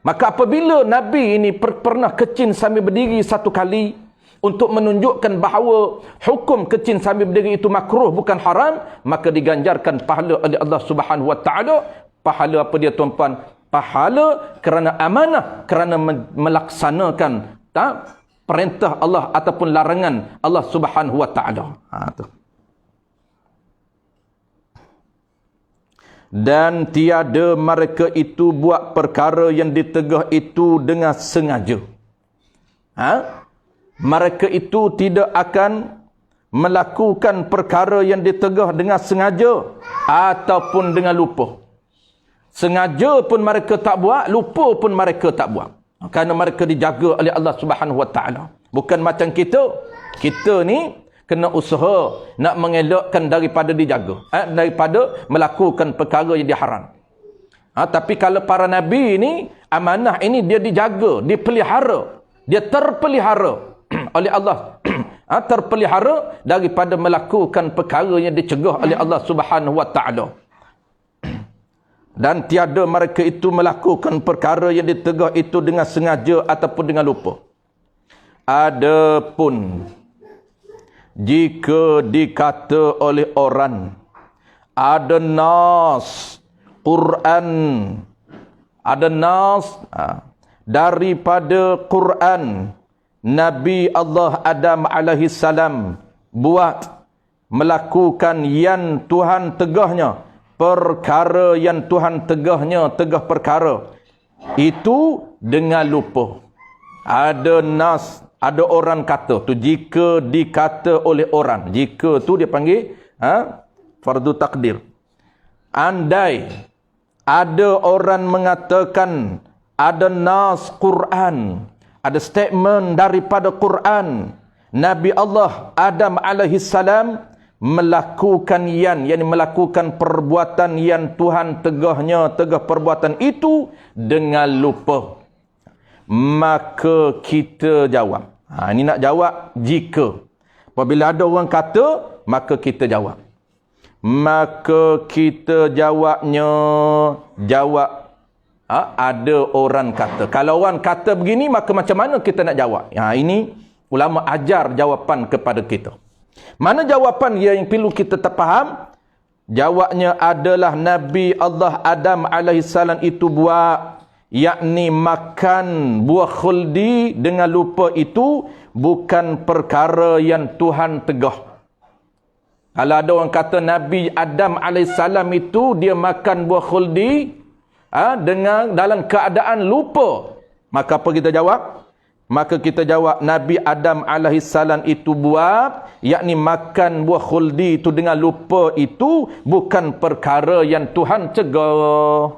Maka apabila Nabi ini pernah kencing sambil berdiri 1 kali untuk menunjukkan bahawa hukum kencing sambil berdiri itu makruh, bukan haram, maka diganjarkan pahala oleh Allah Subhanahu Wa Taala. Pahala apa dia tuan-puan? Pahala kerana amanah, kerana melaksanakan perintah Allah ataupun larangan Allah Subhanahu Wa Taala. Dan tiada mereka itu buat perkara yang ditegah itu dengan sengaja. Mereka itu tidak akan melakukan perkara yang ditegah dengan sengaja ataupun dengan lupa. Sengaja pun mereka tak buat, lupa pun mereka tak buat. Kerana mereka dijaga oleh Allah Subhanahu Wa Taala. Bukan macam kita. Kita ni kena usaha nak mengelakkan daripada dijaga, daripada melakukan perkara yang diharam. Tapi kalau para nabi ini, amanah ini dia dijaga, dipelihara, dia terpelihara oleh Allah. Terpelihara daripada melakukan perkara yang dicegah oleh Allah Subhanahu Wa Taala. Dan tiada mereka itu melakukan perkara yang ditegah itu dengan sengaja ataupun dengan lupa. Adapun jika dikata oleh orang, ada nas Quran, ada nas daripada Quran, Nabi Allah Adam alaihi salam buat melakukan yang Tuhan tegahnya, perkara yang Tuhan tegahnya, tegah perkara itu dengan lupa. Ada nas, ada orang kata tu, jika dikata oleh orang, jika tu dia panggil fardu takdir. Andai ada orang mengatakan ada nas Quran, ada statement daripada Quran, Nabi Allah Adam alaihi salam melakukan yakni melakukan perbuatan yang Tuhan tegahnya, tegah perbuatan itu dengan lupa, maka kita jawab. Ini nak jawab jika. Apabila ada orang kata, maka kita jawab. Maka kita jawabnya, jawab ada orang kata. Kalau orang kata begini, maka macam mana kita nak jawab? Ini ulama ajar jawapan kepada kita. Mana jawapan yang perlu kita terfaham? Jawabnya adalah Nabi Allah Adam alaihissalam itu buat, yakni makan buah khuldi dengan lupa itu bukan perkara yang Tuhan tegah. Kalau ada orang kata Nabi Adam alaihissalam itu dia makan buah khuldi, dengan dalam keadaan lupa. Maka apa kita jawab? Maka kita jawab Nabi Adam alaihissalam itu buat, yakni makan buah khuldi itu dengan lupa itu bukan perkara yang Tuhan cegah.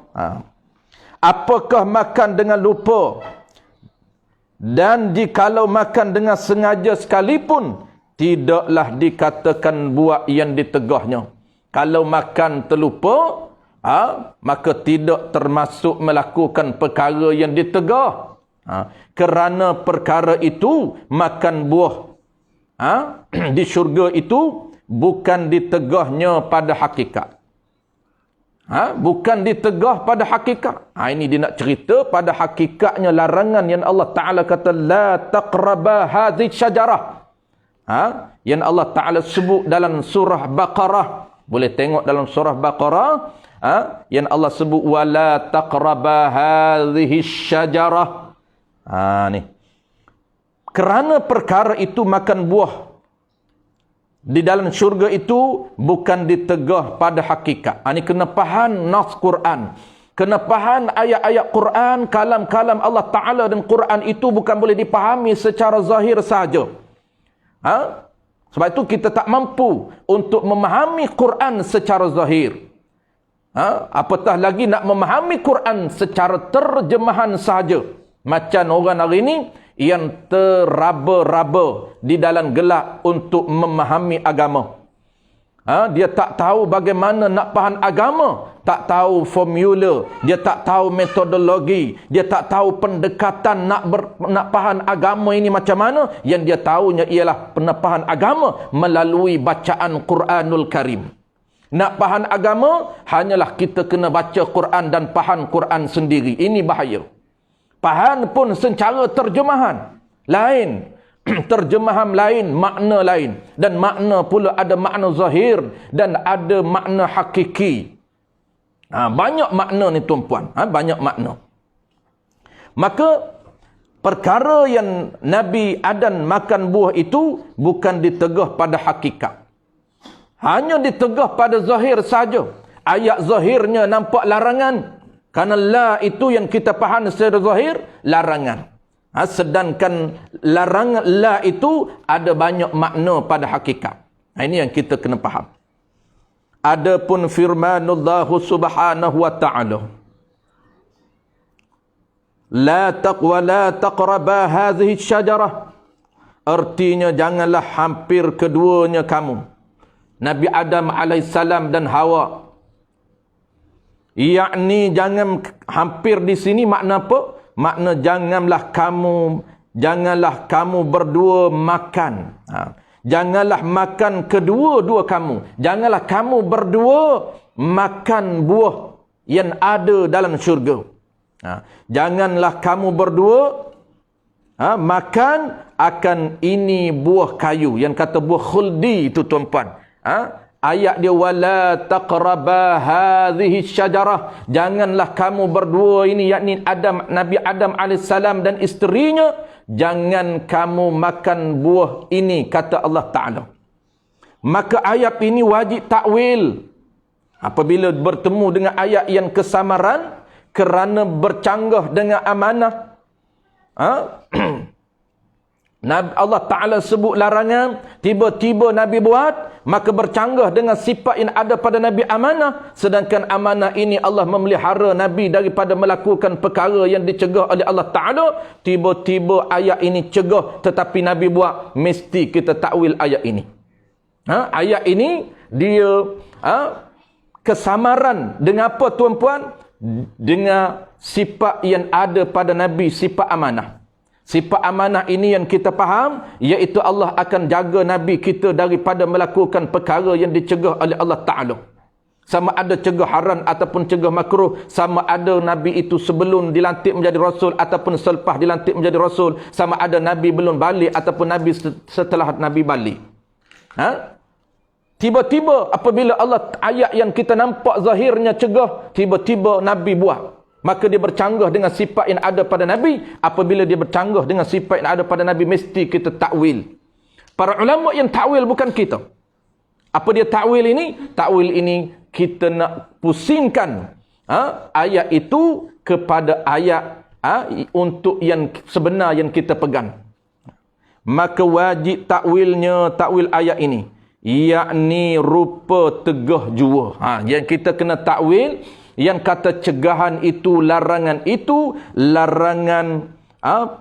Apakah makan dengan lupa? Dan jikalau makan dengan sengaja sekalipun, tidaklah dikatakan buat yang ditegahnya. Kalau makan terlupa, maka tidak termasuk melakukan perkara yang ditegah. Kerana perkara itu, makan buah di syurga itu bukan ditegahnya pada hakikat. Bukan ditegah pada hakikat. Ini dia nak cerita pada hakikatnya larangan yang Allah Ta'ala kata la taqraba hadhihi syajarah. Yang Allah Ta'ala sebut dalam surah Baqarah. Boleh tengok dalam surah Baqarah. Yang Allah sebut wala taqraba hadhihi syajarah. Ni. Kerana perkara itu makan buah di dalam syurga itu bukan ditegah pada hakikat. Ini kena faham nas Quran. Kena faham ayat-ayat Quran, kalam-kalam Allah Ta'ala dan Quran itu bukan boleh dipahami secara zahir saja. Sebab itu kita tak mampu untuk memahami Quran secara zahir. Apatah lagi nak memahami Quran secara terjemahan sahaja. Macam orang hari ini yang teraba-raba di dalam gelak untuk memahami agama. Dia tak tahu bagaimana nak faham agama, tak tahu formula, dia tak tahu metodologi, dia tak tahu pendekatan nak faham agama ini macam mana. Yang dia tahunya ialah penapahan agama melalui bacaan Quranul Karim. Nak faham agama, hanyalah kita kena baca Quran dan faham Quran sendiri. Ini bahaya. Faham pun secara terjemahan lain. Terjemahan lain, makna lain. Dan makna pula ada makna zahir dan ada makna hakiki. Banyak makna ni tuan-puan. Banyak makna. Maka perkara yang Nabi Adam makan buah itu bukan ditegah pada hakikat. Hanya ditegah pada zahir saja. Ayat zahirnya nampak larangan. Kerana la itu yang kita faham secara zahir, larangan. Sedangkan larangan la itu ada banyak makna pada hakikat. Ini yang kita kena faham. Adapun firmanullah subhanahu wa ta'ala, la taqraba hadhihi syajarah. Artinya janganlah hampir keduanya kamu. Nabi Adam alaihissalam dan Hawa. Yakni jangan hampir di sini makna apa? Makna janganlah kamu berdua makan. Janganlah makan kedua-dua kamu. Janganlah kamu berdua makan buah yang ada dalam syurga. Janganlah kamu berdua makan akan ini buah kayu. Yang kata buah khuldi itu tuan-puan. Ayat dia wala taqraba hadhihi syajarah. Janganlah kamu berdua ini, yakni Nabi Adam alaihissalam dan isterinya, jangan kamu makan buah ini, kata Allah Ta'ala. Maka ayat ini wajib takwil apabila bertemu dengan ayat yang kesamaran, kerana bercanggah dengan amanah. Allah Ta'ala sebut larangan, tiba-tiba Nabi buat, maka bercanggah dengan sifat yang ada pada Nabi amanah. Sedangkan amanah ini Allah memelihara Nabi daripada melakukan perkara yang dicegah oleh Allah Ta'ala. Tiba-tiba ayat ini cegah, tetapi Nabi buat, mesti kita takwil ayat ini. Ayat ini dia kesamaran dengan apa tuan-puan? Dengan sifat yang ada pada Nabi, sifat amanah. Sifat amanah ini yang kita faham, iaitu Allah akan jaga Nabi kita daripada melakukan perkara yang dicegah oleh Allah Ta'ala. Sama ada cegah haram ataupun cegah makruh. Sama ada Nabi itu sebelum dilantik menjadi Rasul ataupun selepas dilantik menjadi Rasul. Sama ada Nabi belum balik ataupun Nabi setelah Nabi balik. Tiba-tiba apabila Allah, ayat yang kita nampak zahirnya cegah, tiba-tiba Nabi buat. Maka dia bercanggah dengan sifat yang ada pada Nabi. Apabila dia bercanggah dengan sifat yang ada pada Nabi, mesti kita takwil. Para ulama yang takwil bukan kita. Apa dia takwil ini? Takwil ini kita nak pusingkan ayat itu kepada ayat untuk yang sebenar yang kita pegang. Maka wajib takwil ayat ini, yakni rupa tegah jua. Yang kita kena takwil, yang kata cegahan itu, larangan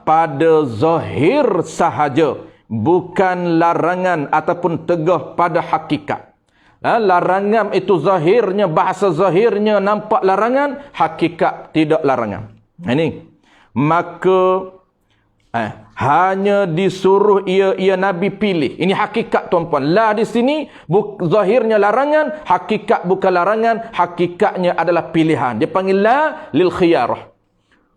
pada zahir sahaja, bukan larangan ataupun tegah pada hakikat. Larangan itu zahirnya, bahasa zahirnya nampak larangan, hakikat tidak larangan. Ini maka hanya disuruh ia Nabi pilih. Ini hakikat tuan-puan. La di sini zahirnya larangan, hakikat bukan larangan, hakikatnya adalah pilihan. Dia panggil la lil khiyarah.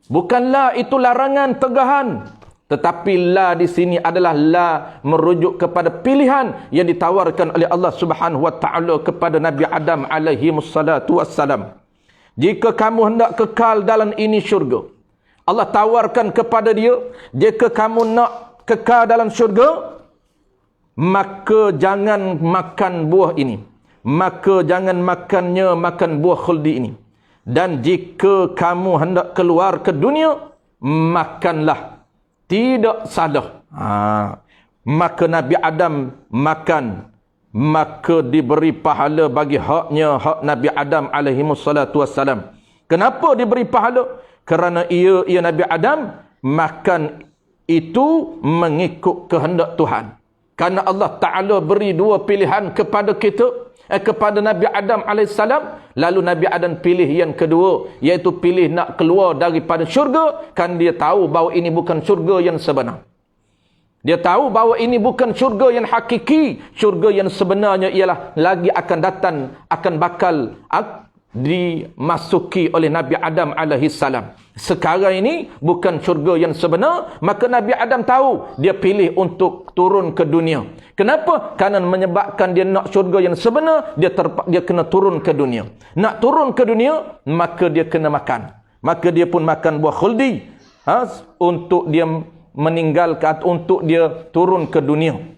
Bukan la itu larangan tegahan, tetapi la di sini adalah la merujuk kepada pilihan yang ditawarkan oleh Allah Subhanahu wa taala kepada Nabi Adam alaihi wassalatu wassalam. Jika kamu hendak kekal dalam ini syurga, Allah tawarkan kepada dia, jika kamu nak kekal dalam syurga, maka jangan makan buah ini. Maka jangan makan buah khuldi ini. Dan jika kamu hendak keluar ke dunia, makanlah. Tidak salah. Maka Nabi Adam makan, maka diberi pahala bagi hak Nabi Adam alaihi wassalatu wassalam. Kenapa diberi pahala? Kerana ia Nabi Adam makan itu mengikut kehendak Tuhan. Karena Allah Ta'ala beri dua pilihan kepada kita, kepada Nabi Adam AS, lalu Nabi Adam pilih yang kedua, iaitu pilih nak keluar daripada syurga. Kan dia tahu bahawa ini bukan syurga yang sebenar. Dia tahu bahawa ini bukan syurga yang hakiki. Syurga yang sebenarnya ialah lagi akan datang, akan bakal dimasuki oleh Nabi Adam AS. Sekarang ini bukan syurga yang sebenar, maka Nabi Adam tahu, dia pilih untuk turun ke dunia. Kenapa? Kerana menyebabkan dia nak syurga yang sebenar, dia kena turun ke dunia. Nak turun ke dunia, maka dia kena makan. Maka dia pun makan buah khuldi, untuk dia meninggalkan, untuk dia turun ke dunia.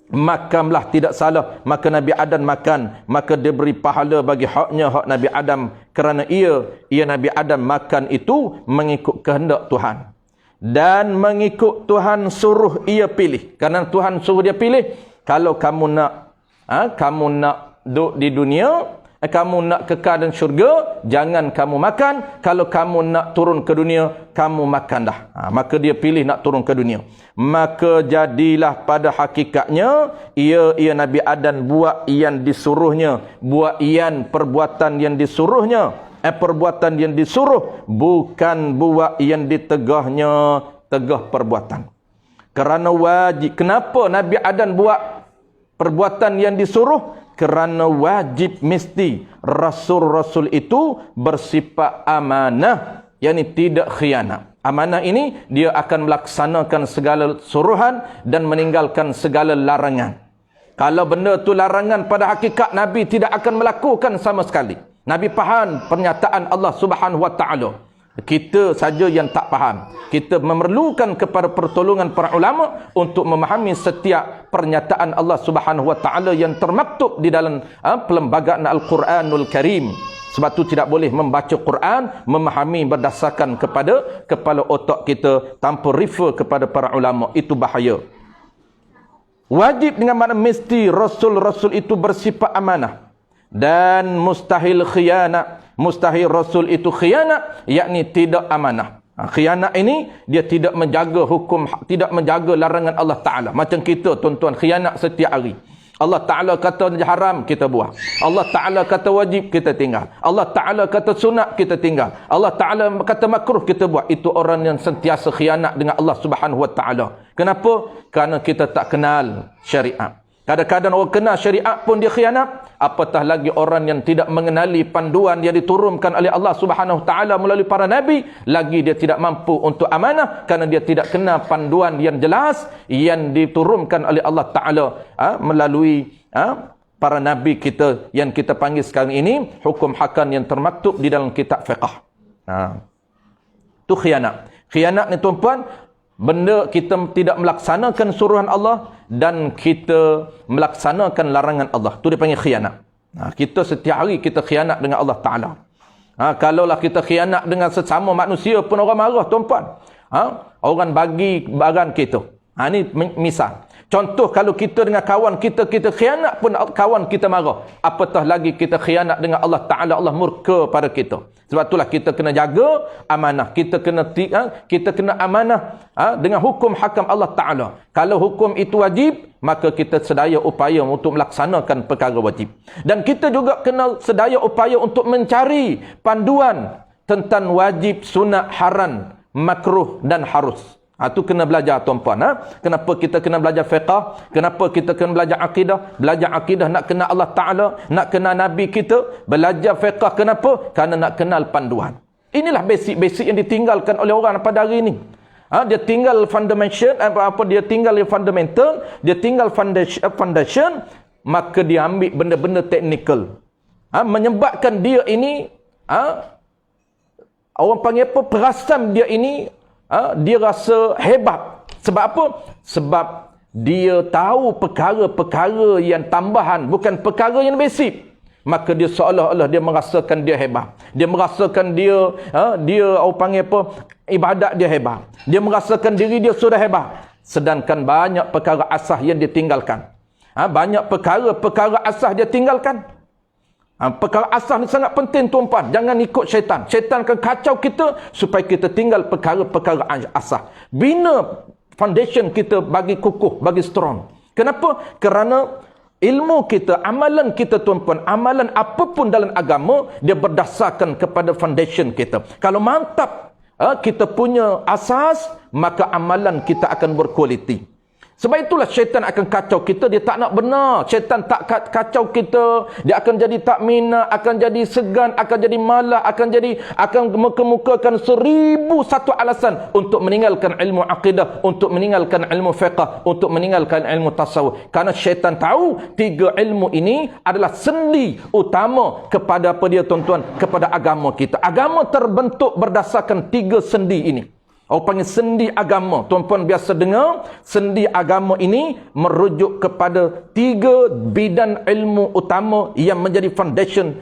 Makanlah, tidak salah. Maka Nabi Adam makan, maka dia beri pahala bagi hak Nabi Adam, kerana ia Nabi Adam makan itu mengikut kehendak Tuhan. Dan mengikut Tuhan suruh ia pilih. Kerana Tuhan suruh dia pilih, kalau kamu nak duduk di dunia, kamu nak kekal dalam syurga, jangan kamu makan. Kalau kamu nak turun ke dunia, kamu makanlah. Maka dia pilih nak turun ke dunia. Maka jadilah pada hakikatnya ia Nabi Adam buat yang disuruhnya, buat yang perbuatan yang disuruhnya, perbuatan yang disuruh, bukan buat yang ditegahnya, tegah perbuatan. Kerana wajib. Kenapa Nabi Adam buat perbuatan yang disuruh? Kerana wajib mesti Rasul-Rasul itu bersifat amanah, yakni tidak khianat. Amanah ini dia akan melaksanakan segala suruhan dan meninggalkan segala larangan. Kalau benda tu larangan, pada hakikat Nabi tidak akan melakukan sama sekali. Nabi faham pernyataan Allah Subhanahu wa taala. Kita saja yang tak faham. Kita memerlukan kepada pertolongan para ulama untuk memahami setiap pernyataan Allah Subhanahu wa taala yang termaktub di dalam perlembagaan Al-Quranul Karim. Sebab tu tidak boleh membaca Quran, memahami berdasarkan kepada kepala otak kita tanpa refer kepada para ulama. Itu bahaya. Wajib dengan makna mesti Rasul-Rasul itu bersifat amanah. Dan mustahil khianat. Mustahil Rasul itu khianat, yakni tidak amanah. Khianat ini dia tidak menjaga hukum, tidak menjaga larangan Allah Ta'ala. Macam kita tuan-tuan, khianat setiap hari. Allah Ta'ala kata haram, kita buat. Allah Ta'ala kata wajib, kita tinggal. Allah Ta'ala kata sunat, kita tinggal. Allah Ta'ala kata makruh, kita buat. Itu orang yang sentiasa khianat dengan Allah Subhanahu Wa Ta'ala. Kenapa? Kerana kita tak kenal syariat. Kadang-kadang orang kenal syariat pun dia khianat. Apatah lagi orang yang tidak mengenali panduan yang diturunkan oleh Allah Subhanahu Taala melalui para nabi, lagi dia tidak mampu untuk amanah kerana dia tidak kenal panduan yang jelas yang diturunkan oleh Allah Taala melalui para nabi kita yang kita panggil sekarang ini hukum hakam yang termaktub di dalam kitab fiqh. Itu khianat. Khianat ni tuan-puan, benda kita tidak melaksanakan suruhan Allah dan kita melaksanakan larangan Allah. Itu dia panggil khianat. Kita setiap hari kita khianat dengan Allah Ta'ala. Kalaulah kita khianat dengan sesama manusia pun orang marah, tuan-puan. Orang bagi barang kita. Ini misal. Contoh, kalau kita dengan kawan kita khianat pun kawan kita marah. Apatah lagi kita khianat dengan Allah Ta'ala, Allah murka pada kita. Sebab itulah kita kena jaga amanah. Kita kena amanah dengan hukum hakam Allah Ta'ala. Kalau hukum itu wajib, maka kita sedaya upaya untuk melaksanakan perkara wajib. Dan kita juga kena sedaya upaya untuk mencari panduan tentang wajib, sunat, haram, makruh dan harus. Itu kena belajar, tuan-puan. Kenapa kita kena belajar fiqah? Kenapa kita kena belajar akidah? Belajar akidah nak kenal Allah Ta'ala, nak kenal Nabi kita. Belajar fiqah kenapa? Kerana nak kenal panduan. Inilah basic-basic yang ditinggalkan oleh orang pada hari ini. Dia tinggal dia tinggal fundamental, dia tinggal foundation, maka dia ambil benda-benda teknikal. Menyebabkan dia ini, orang panggil apa? Perasan dia ini, dia rasa hebat. Sebab apa? Sebab dia tahu perkara-perkara yang tambahan, bukan perkara yang basic. Maka dia seolah-olah dia merasakan dia hebat. Dia merasakan dia orang panggil apa? Ibadat dia hebat. Dia merasakan diri dia sudah hebat. Sedangkan banyak perkara asas yang dia tinggalkan. Banyak perkara asas dia tinggalkan. Perkara asas ni sangat penting, tuan-puan. Jangan ikut syaitan. Syaitan akan kacau kita supaya kita tinggal perkara-perkara asas. Bina foundation kita bagi kukuh, bagi strong. Kenapa? Kerana ilmu kita, amalan kita, tuan-puan, amalan apapun dalam agama, dia berdasarkan kepada foundation kita. Kalau mantap kita punya asas, maka amalan kita akan berkualiti. Sebab itulah syaitan akan kacau kita, dia tak nak benar. Syaitan tak kacau kita, dia akan jadi tak minat, akan jadi segan, akan jadi malas, akan mengemukakan 1001 alasan untuk meninggalkan ilmu akidah, untuk meninggalkan ilmu fiqh, untuk meninggalkan ilmu tasawuf. Karena syaitan tahu 3 ilmu ini adalah sendi utama kepada apa dia, tuan-tuan? Kepada agama kita. Agama terbentuk berdasarkan 3 sendi ini. Orang panggil sendi agama. Tuan-puan biasa dengar, sendi agama ini merujuk kepada 3 bidang ilmu utama yang menjadi foundation,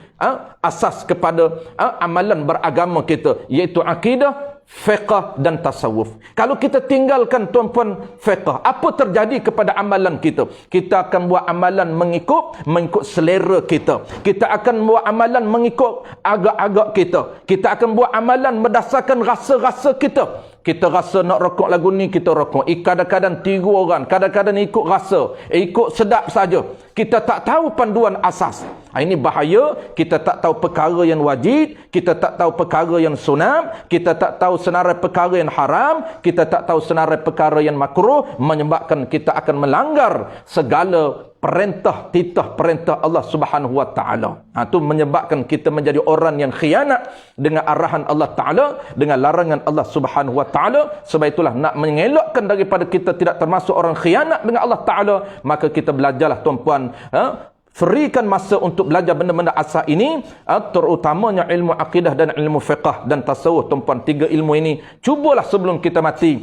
asas kepada amalan beragama kita, iaitu akidah, fiqh dan tasawuf. Kalau kita tinggalkan, tuan-puan, fiqh, apa terjadi kepada amalan kita? Kita akan buat amalan mengikut selera kita. Kita akan buat amalan mengikut agak-agak kita. Kita akan buat amalan berdasarkan rasa-rasa kita. Kita rasa nak rokok lagu ni, kita rokok. Kadang-kadang tiru orang, kadang-kadang ikut rasa, ikut sedap saja. Kita tak tahu panduan asas. Ini bahaya. Kita tak tahu perkara yang wajib, kita tak tahu perkara yang sunat, kita tak tahu senarai perkara yang haram, kita tak tahu senarai perkara yang makruh, menyebabkan kita akan melanggar segala titah perintah Allah Subhanahu wa Ta'ala. Itu menyebabkan kita menjadi orang yang khianat dengan arahan Allah Ta'ala, dengan larangan Allah Subhanahu wa Ta'ala. Sebab itulah nak mengelakkan daripada kita tidak termasuk orang khianat dengan Allah Ta'ala, maka kita belajarlah, tuan-puan, Berikan masa untuk belajar benda-benda asal ini, terutamanya ilmu akidah dan ilmu fiqh dan tasawuf, tuan-puan. 3 ilmu ini cubalah sebelum kita mati,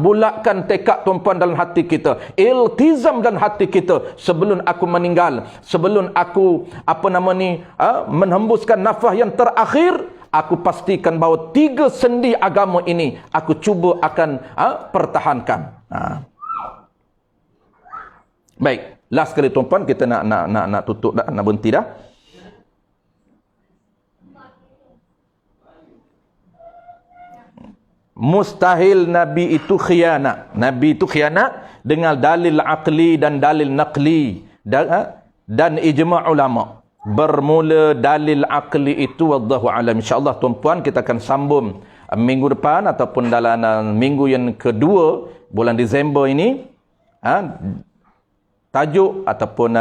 bulatkan tekad, tuan-puan, dalam hati kita, iltizam dalam hati kita. Sebelum aku meninggal, sebelum aku menghembuskan nafas yang terakhir, aku pastikan bahawa 3 sendi agama ini aku cuba akan pertahankan. Baik, last kali, tuan-puan, kita nak tutup dah, nak berhenti dah. Mustahil Nabi itu khianat. Nabi itu khianat dengan dalil aqli dan dalil naqli dan ijma' ulama. Bermula dalil aqli itu, wallahu alam. InsyaAllah, tuan-puan, kita akan sambung minggu depan ataupun dalam minggu yang kedua bulan Disember ini. Tajuk ataupun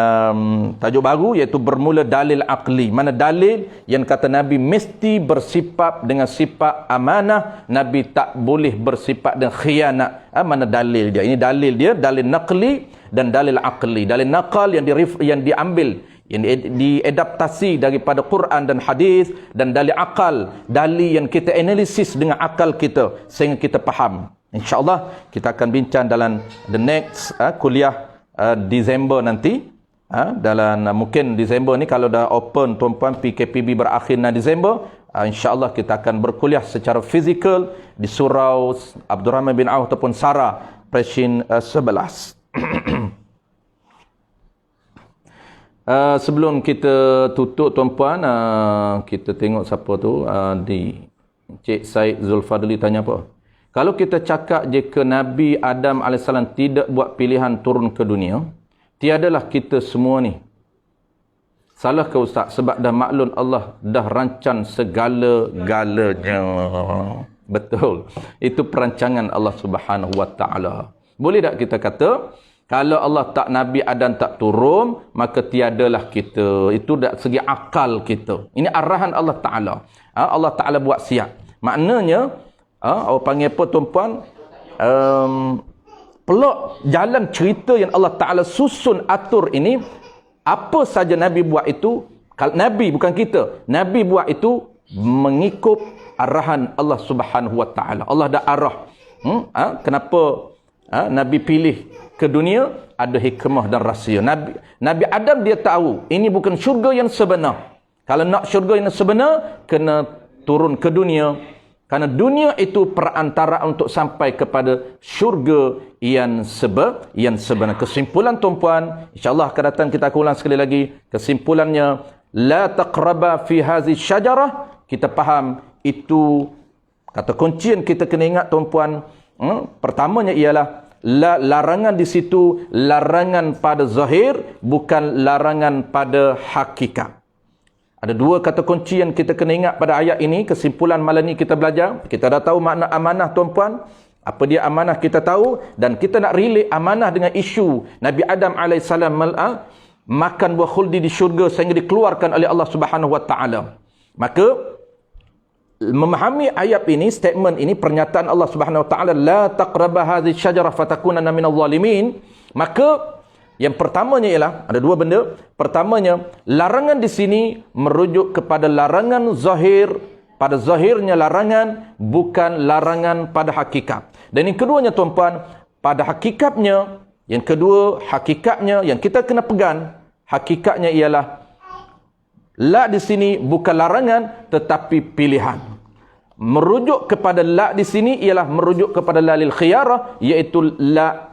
tajuk baru, iaitu bermula dalil aqli. Mana dalil yang kata Nabi mesti bersifat dengan sifat amanah, Nabi tak boleh bersifat dengan khianat. Mana dalil dia? Ini dalil dia, dalil naqli dan dalil aqli. Dalil naqal yang diambil, yang diadaptasi daripada Quran dan hadis, dan dalil akal, dalil yang kita analisis dengan akal kita sehingga kita faham. InsyaAllah kita akan bincang dalam the next kuliah Disember nanti. Dalam mungkin Disember ni kalau dah open, tuan-puan, PKPB berakhir na Disember, InsyaAllah kita akan berkuliah secara fizikal di surau Abdul Rahman bin Auf ataupun Sarah, Preshin 11. Sebelum kita tutup tuan-puan, kita tengok siapa tu, di Cik Said Zulfadli tanya apa? Kalau kita cakap jika Nabi Adam AS tidak buat pilihan turun ke dunia, tiadalah kita semua ni. Salah ke Ustaz? Sebab dah maklum Allah dah rancang segala-galanya. Betul. Itu perancangan Allah Subhanahu Wa Taala. Boleh tak kita kata, kalau Allah tak Nabi Adam tak turun, maka tiadalah kita. Itu dari segi akal kita. Ini arahan Allah Ta'ala. Allah Ta'ala buat siap. Maknanya, orang panggil apa tuan-puan? Pelak jalan cerita yang Allah Ta'ala susun atur ini, apa saja Nabi buat itu, Nabi bukan kita, Nabi buat itu mengikut arahan Allah Subhanahu Wa Ta'ala. Allah dah arah. Kenapa Nabi pilih ke dunia? Ada hikmah dan rahsia. Nabi Adam dia tahu ini bukan syurga yang sebenar. Kalau nak syurga yang sebenar, kena turun ke dunia. Kerana dunia itu perantara untuk sampai kepada syurga yang sebenar. Kesimpulan tuan-puan, insyaAllah akan datang kita akan ulang sekali lagi. Kesimpulannya, la taqraba fi hazi syajarah. Kita faham itu kata kunci yang kita kena ingat tuan-puan. Pertamanya ialah larangan di situ, larangan pada zahir, bukan larangan pada hakikat. Ada dua kata kunci yang kita kena ingat pada ayat ini. Kesimpulan malam ni kita belajar. Kita dah tahu makna amanah tuan-puan. Apa dia amanah kita tahu. Dan kita nak relate amanah dengan isu Nabi Adam AS makan buah khuldi di syurga sehingga dikeluarkan oleh Allah Subhanahu Wa Taala. Maka memahami ayat ini, statement ini, pernyataan Allah Subhanahu Wa Taala, la taqraba hadhihi syajarah fatakunanna minadh zalimin. Maka yang pertamanya ialah ada dua benda. Pertamanya, larangan di sini merujuk kepada larangan zahir, pada zahirnya larangan, bukan larangan pada hakikat. Dan yang keduanya tuan-puan, pada hakikatnya, yang kedua hakikatnya yang kita kena pegang, hakikatnya ialah la di sini bukan larangan tetapi pilihan. Merujuk kepada la di sini ialah merujuk kepada la lil khiyarah, iaitu la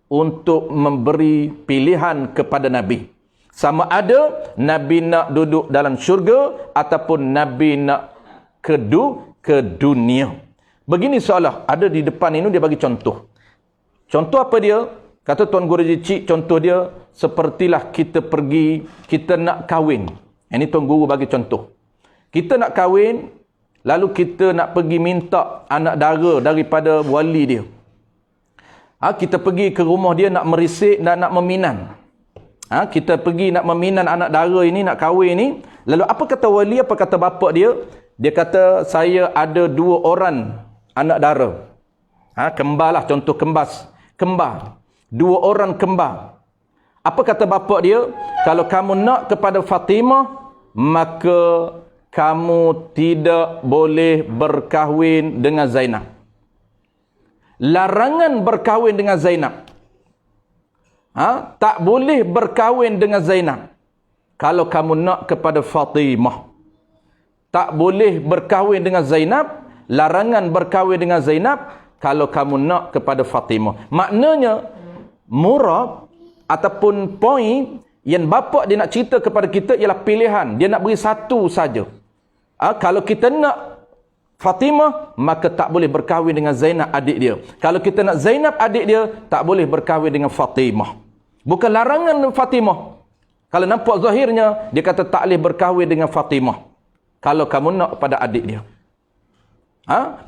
untuk memberi pilihan kepada Nabi. Sama ada Nabi nak duduk dalam syurga ataupun Nabi nak ke dunia. Begini soalah, ada di depan ini dia bagi contoh. Contoh apa dia? Kata Tuan Guru Cik, contoh dia sepertilah kita pergi, kita nak kahwin. Ini Tuan Guru bagi contoh. Kita nak kahwin, lalu kita nak pergi minta anak dara daripada wali dia. Kita pergi ke rumah dia nak merisik dan nak meminang. Kita pergi nak meminang anak dara ini, nak kahwin ini. Lalu apa kata wali, apa kata bapak dia? Dia kata, saya ada 2 orang anak dara. Kembar lah, contoh kembar. 2 orang kembar. Apa kata bapak dia? Kalau kamu nak kepada Fatimah, maka kamu tidak boleh berkahwin dengan Zainab. Larangan berkahwin dengan Zainab. Tak boleh berkahwin dengan Zainab. Kalau kamu nak kepada Fatimah. Tak boleh berkahwin dengan Zainab. Larangan berkahwin dengan Zainab kalau kamu nak kepada Fatimah. Maknanya, murad ataupun poin yang bapa dia nak cerita kepada kita ialah pilihan. Dia nak beri satu saja. Kalau kita nak Fatimah, maka tak boleh berkahwin dengan Zainab adik dia. Kalau kita nak Zainab adik dia, tak boleh berkahwin dengan Fatimah. Bukan larangan Fatimah. Kalau nampak zahirnya, dia kata tak boleh berkahwin dengan Fatimah. Kalau kamu nak pada adik dia.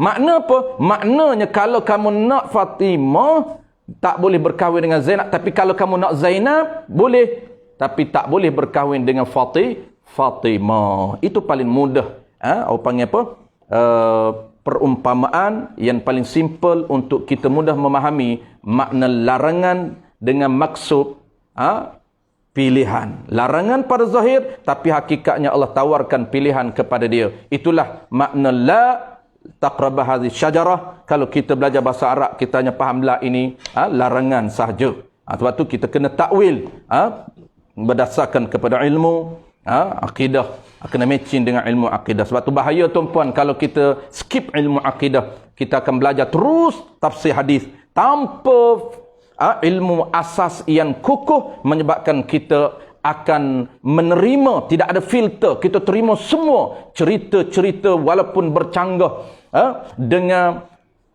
Makna apa? Maknanya kalau kamu nak Fatimah, tak boleh berkahwin dengan Zainab. Tapi kalau kamu nak Zainab, boleh. Tapi tak boleh berkahwin dengan Fatimah. Itu paling mudah. Orang panggil apa? Perumpamaan yang paling simple untuk kita mudah memahami makna larangan dengan maksud pilihan. Larangan pada zahir, tapi hakikatnya Allah tawarkan pilihan kepada dia. Itulah makna la taqraba hadhihi syajarah. Kalau kita belajar bahasa Arab, kita hanya faham la ini larangan sahaja. Sebab tu kita kena takwil berdasarkan kepada ilmu, akidah kena matching dengan ilmu akidah. Sebab tu bahaya tuan-puan kalau kita skip ilmu akidah. Kita akan belajar terus tafsir hadis tanpa ilmu asas yang kukuh, menyebabkan kita akan menerima, tidak ada filter, kita terima semua cerita-cerita walaupun bercanggah dengan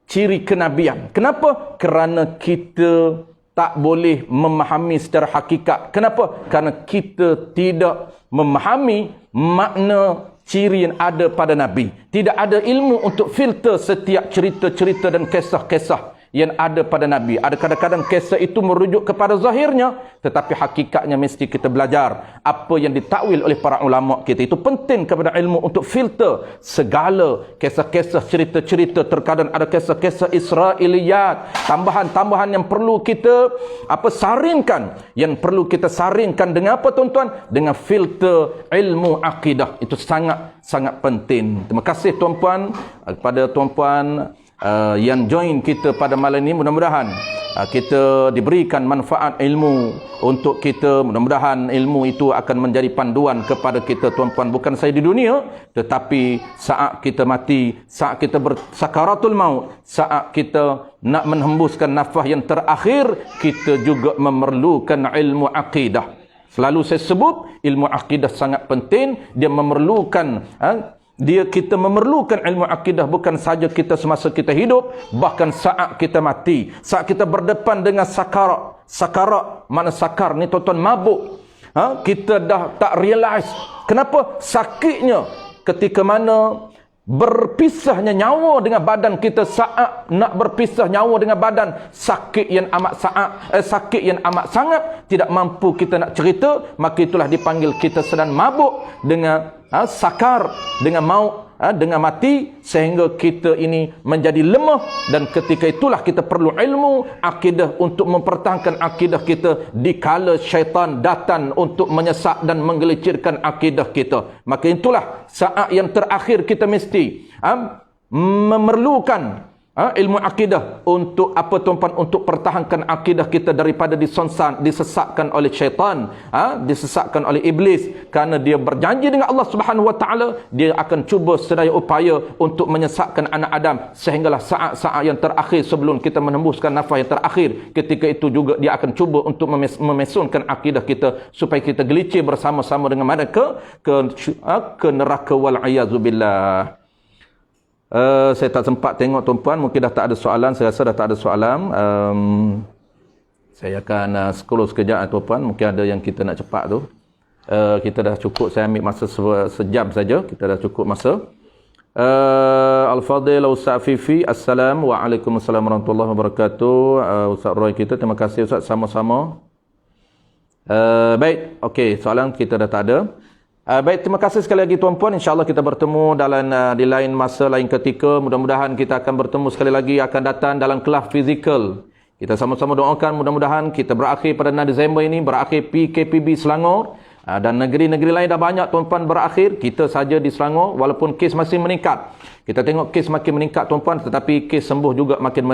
ciri kenabian. Kenapa? Kerana kita tak boleh memahami secara hakikat. Kenapa? Kerana kita tidak memahami makna ciri yang ada pada Nabi. Tidak ada ilmu untuk filter setiap cerita-cerita dan kisah-kisah yang ada pada Nabi. Ada kadang-kadang kisah itu merujuk kepada zahirnya, tetapi hakikatnya mesti kita belajar apa yang ditakwil oleh para ulama kita. Itu penting kepada ilmu untuk filter segala kisah-kisah, cerita-cerita. Terkadang ada kisah-kisah Israiliyat, tambahan-tambahan yang perlu kita saringkan, yang perlu kita saringkan dengan apa tuan-tuan? Dengan filter ilmu akidah. Itu sangat penting. Terima kasih tuan-puan kepada tuan-puan yang join kita pada malam ini. Mudah-mudahan kita diberikan manfaat ilmu untuk kita. Mudah-mudahan ilmu itu akan menjadi panduan kepada kita tuan-puan, bukan saja di dunia, tetapi saat kita mati, saat kita bersakaratul maut, saat kita nak menghembuskan nafas yang terakhir, kita juga memerlukan ilmu akidah. Selalu saya sebut ilmu akidah sangat penting. Dia memerlukan kita memerlukan ilmu akidah bukan saja kita semasa kita hidup, bahkan saat kita mati, saat kita berdepan dengan sakarat. Sakarat, mana sakar ni tuan-tuan? Mabuk. Kita dah tak realize. Kenapa? Sakitnya ketika mana berpisahnya nyawa dengan badan kita. Saat nak berpisah nyawa dengan badan, sakit yang amat sangat, tidak mampu kita nak cerita, maka itulah dipanggil kita sedang mabuk dengan sakar, dengan maut, dengan mati, sehingga kita ini menjadi lemah. Dan ketika itulah kita perlu ilmu akidah untuk mempertahankan akidah kita dikala syaitan datang untuk menyesak dan menggelicirkan akidah kita. Maka itulah saat yang terakhir kita mesti memerlukan ilmu akidah untuk apa tuan-puan? Untuk pertahankan akidah kita daripada disesatkan oleh syaitan, disesatkan oleh iblis. Kerana dia berjanji dengan Allah Subhanahu Wa Taala, dia akan cuba sedaya upaya untuk menyesatkan anak Adam, sehinggalah saat-saat yang terakhir sebelum kita menembuskan nafas yang terakhir, ketika itu juga dia akan cuba untuk memesunkan akidah kita supaya kita gelicir bersama-sama dengan mereka ke neraka wal iazubillah. Saya tak sempat tengok tuan-puan, mungkin dah tak ada soalan. Saya rasa dah tak ada soalan. Saya akan scroll sekejap tuan-puan, mungkin ada yang kita nak cepat tu. Kita dah cukup, saya ambil masa sejam saja, kita dah cukup masa. Al-Fadhil Ustaz Fifi, Assalamualaikum Waalaikumsalam warahmatullahi wabarakatuh. Ustaz Roy kita, terima kasih Ustaz, sama-sama. Baik, okey, soalan kita dah tak ada. Baik, terima kasih sekali lagi tuan-puan. InsyaAllah kita bertemu di lain masa, lain ketika. Mudah-mudahan kita akan bertemu sekali lagi, akan datang dalam kelas fizikal. Kita sama-sama doakan mudah-mudahan kita berakhir pada 6 Disember ini, berakhir PKPB Selangor. Dan negeri-negeri lain dah banyak tuan-puan berakhir. Kita saja di Selangor, walaupun kes masih meningkat. Kita tengok kes makin meningkat tuan-puan, tetapi kes sembuh juga makin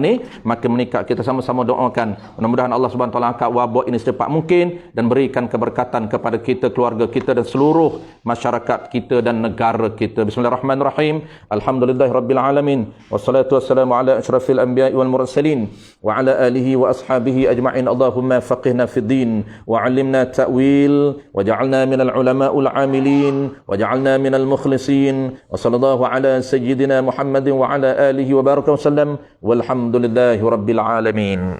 meningkat. Kita sama-sama doakan mudah-mudahan Allah Subhanahu Wa Taala angkat wabak ini secepat mungkin dan berikan keberkatan kepada kita, keluarga kita dan seluruh masyarakat kita dan negara kita. Bismillahirrahmanirrahim. Alhamdulillahirabbil alamin. Wassalatu wassalamu ala asyrafil anbiya'i wal mursalin wa ala alihi wa ashabihi ajma'in. Allahumma faqihna fid din wa 'allimna ta'wil wa ja'alna minal ulama'ul 'amilin wa ja'alna minal mukhlisin. Wa sallallahu ala sayyidina Muhammadin wa ala alihi wa baraka wa sallam walhamdulillahi rabbil alamin.